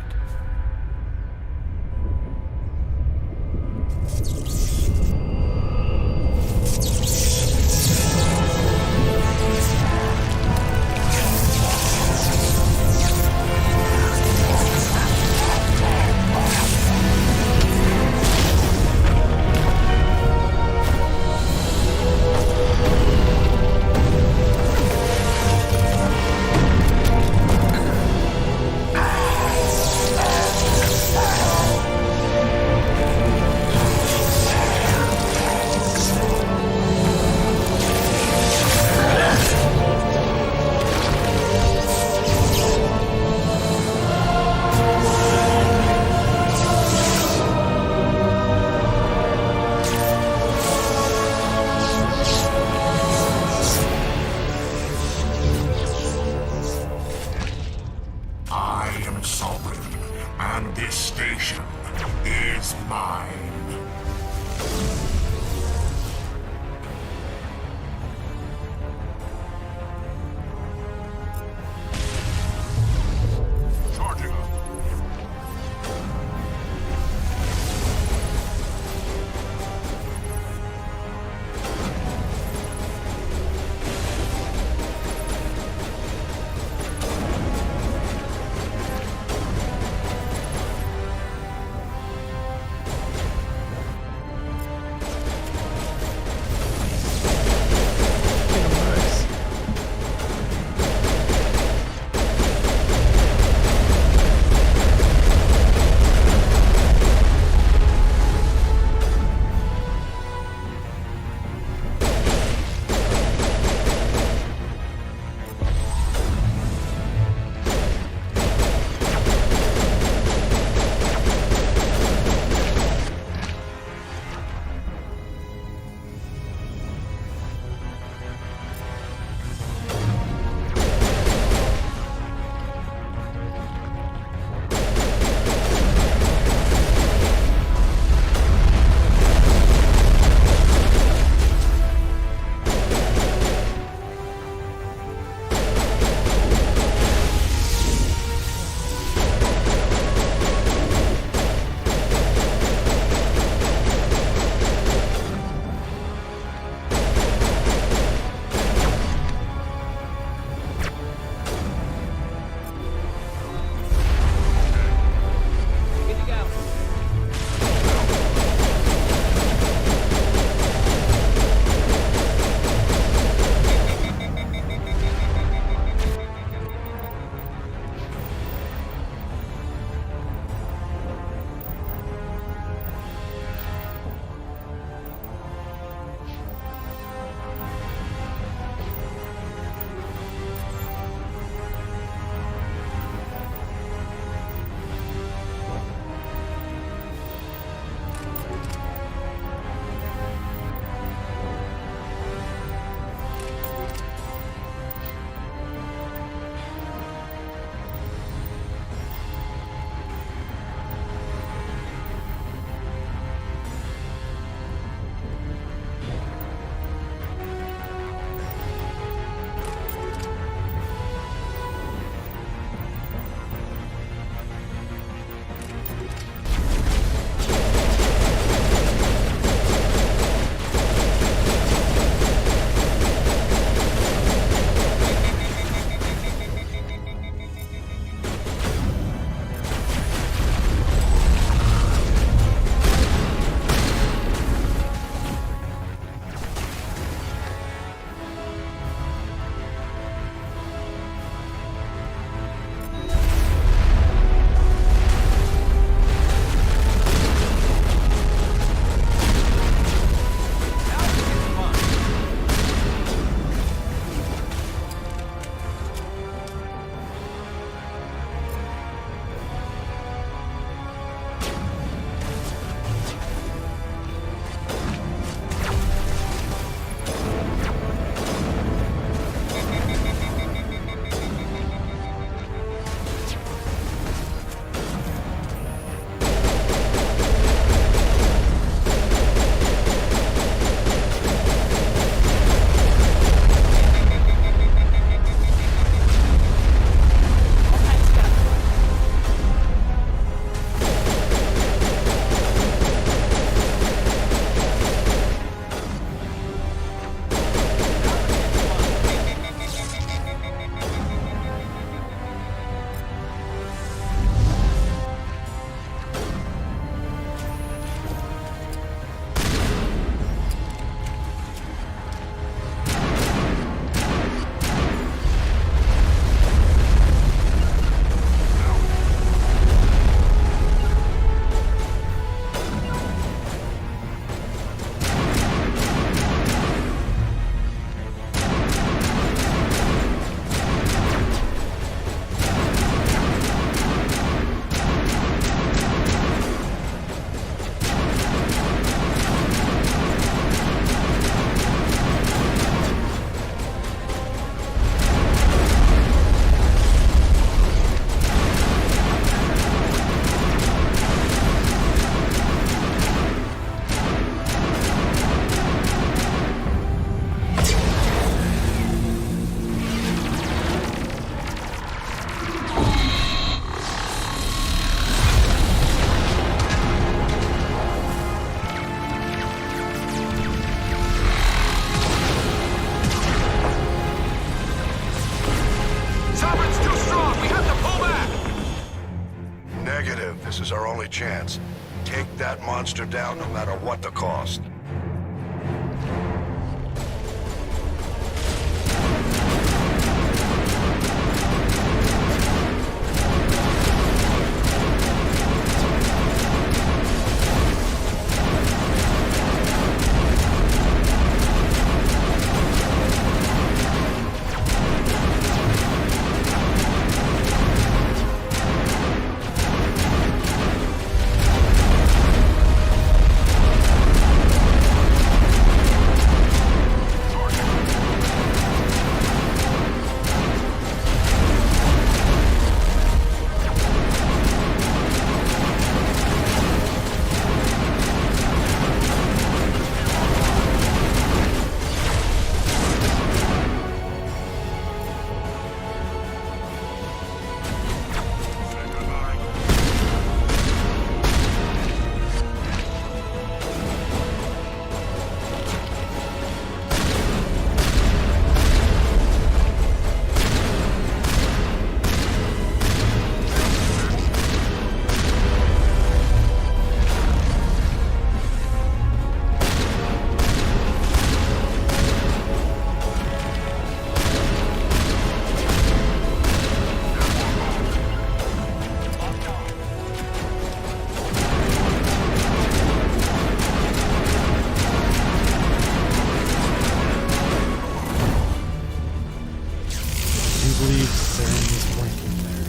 take that monster down no matter what the cost.
believe Saren is flanking there.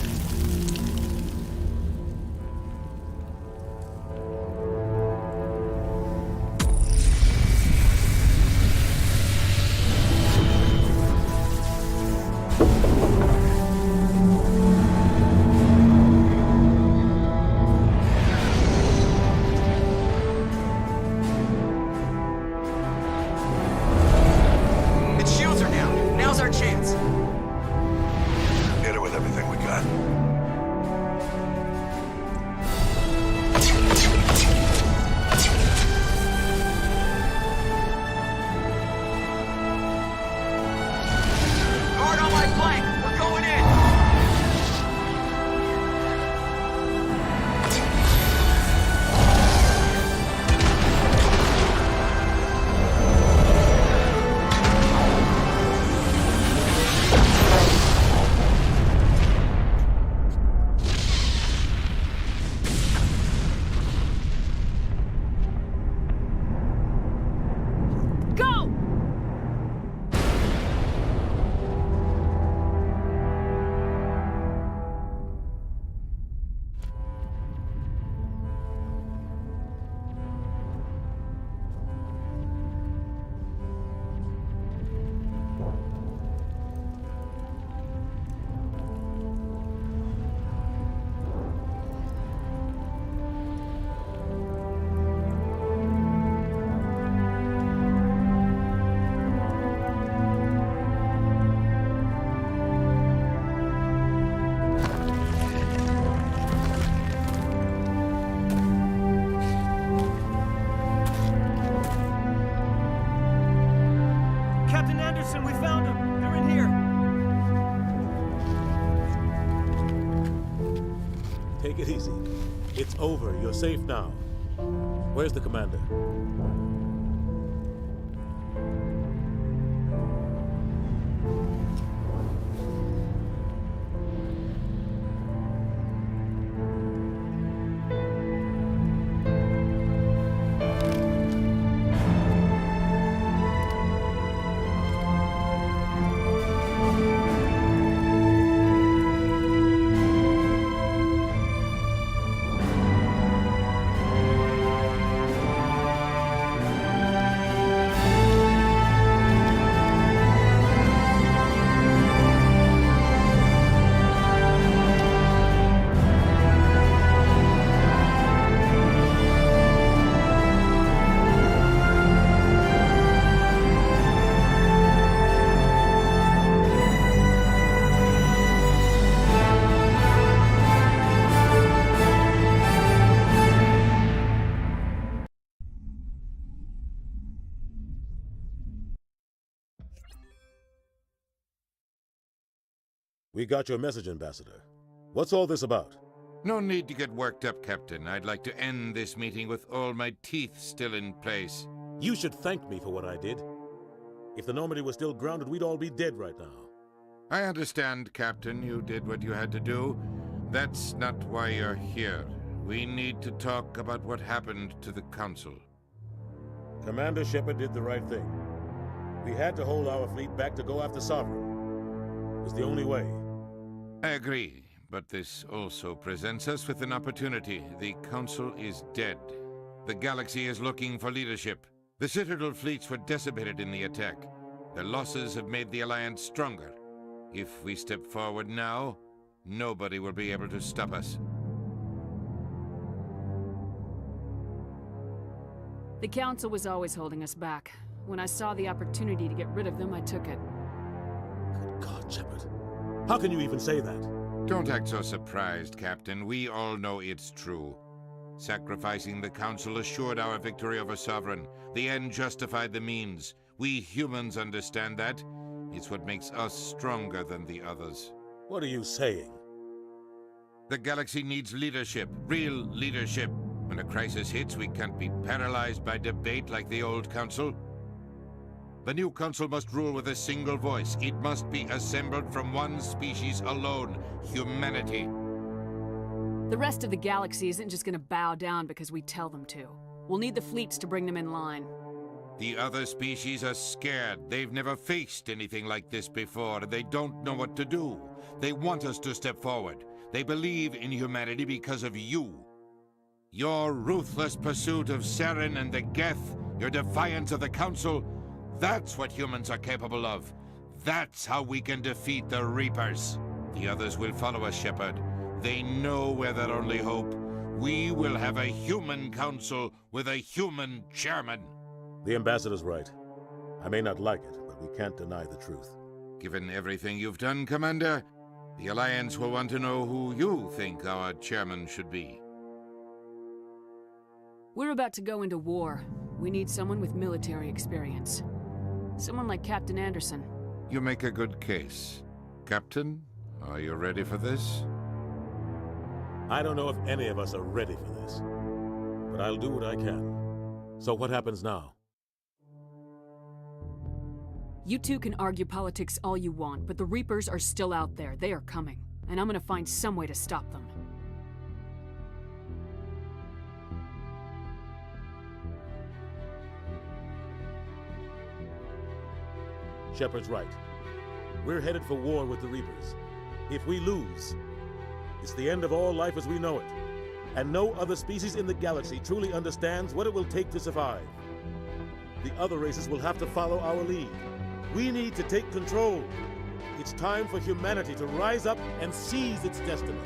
Its shields are down. Now's our chance.
Hit her with everything we got.
Guard on my flank. We're going in.
Go!
Captain Anderson, we found them. They're in here.
Take it easy. It's over. You're safe now. Where's the commander? We got your message, Ambassador. What's all this about?
No need to get worked up, Captain. I'd like to end this meeting with all my teeth still in place.
You should thank me for what I did. If the Normandy was still grounded, we'd all be dead right now.
I understand, Captain. You did what you had to do. That's not why you're here. We need to talk about what happened to the Council.
Commander Shepard did the right thing. We had to hold our fleet back to go after Sovereign. It was the only way.
I agree, but this also presents us with an opportunity. The Council is dead. The galaxy is looking for leadership. The Citadel fleets were decimated in the attack. Their losses have made the Alliance stronger. If we step forward now, nobody will be able to stop us.
The Council was always holding us back. When I saw the opportunity to get rid of them, I took it.
Good God, Shepard. How can you even say that?
Don't act so surprised, Captain. We all know it's true. Sacrificing the Council assured our victory over Sovereign. The end justified the means. We humans understand that. It's what makes us stronger than the others.
What are you saying?
The galaxy needs leadership, real leadership. When a crisis hits, we can't be paralyzed by debate like the old Council. The new Council must rule with a single voice. It must be assembled from one species alone, humanity.
The rest of the galaxy isn't just gonna bow down because we tell them to. We'll need the fleets to bring them in line.
The other species are scared. They've never faced anything like this before. They don't know what to do. They want us to step forward. They believe in humanity because of you. Your ruthless pursuit of Saren and the Geth, your defiance of the Council, that's what humans are capable of. That's how we can defeat the Reapers. The others will follow us, Shepard. They know we're their only hope. We will have a human council with a human chairman.
The Ambassador's right. I may not like it, but we can't deny the truth.
Given everything you've done, Commander, the Alliance will want to know who you think our chairman should be.
We're about to go into war. We need someone with military experience. Someone like Captain Anderson.
You make a good case. Captain, are you ready for this?
I don't know if any of us are ready for this, but I'll do what I can. So what happens now?
You two can argue politics all you want, but the Reapers are still out there. They are coming, and I'm gonna find some way to stop them.
Shepard's right. We're headed for war with the Reapers. If we lose, it's the end of all life as we know it. And no other species in the galaxy truly understands what it will take to survive. The other races will have to follow our lead. We need to take control. It's time for humanity to rise up and seize its destiny.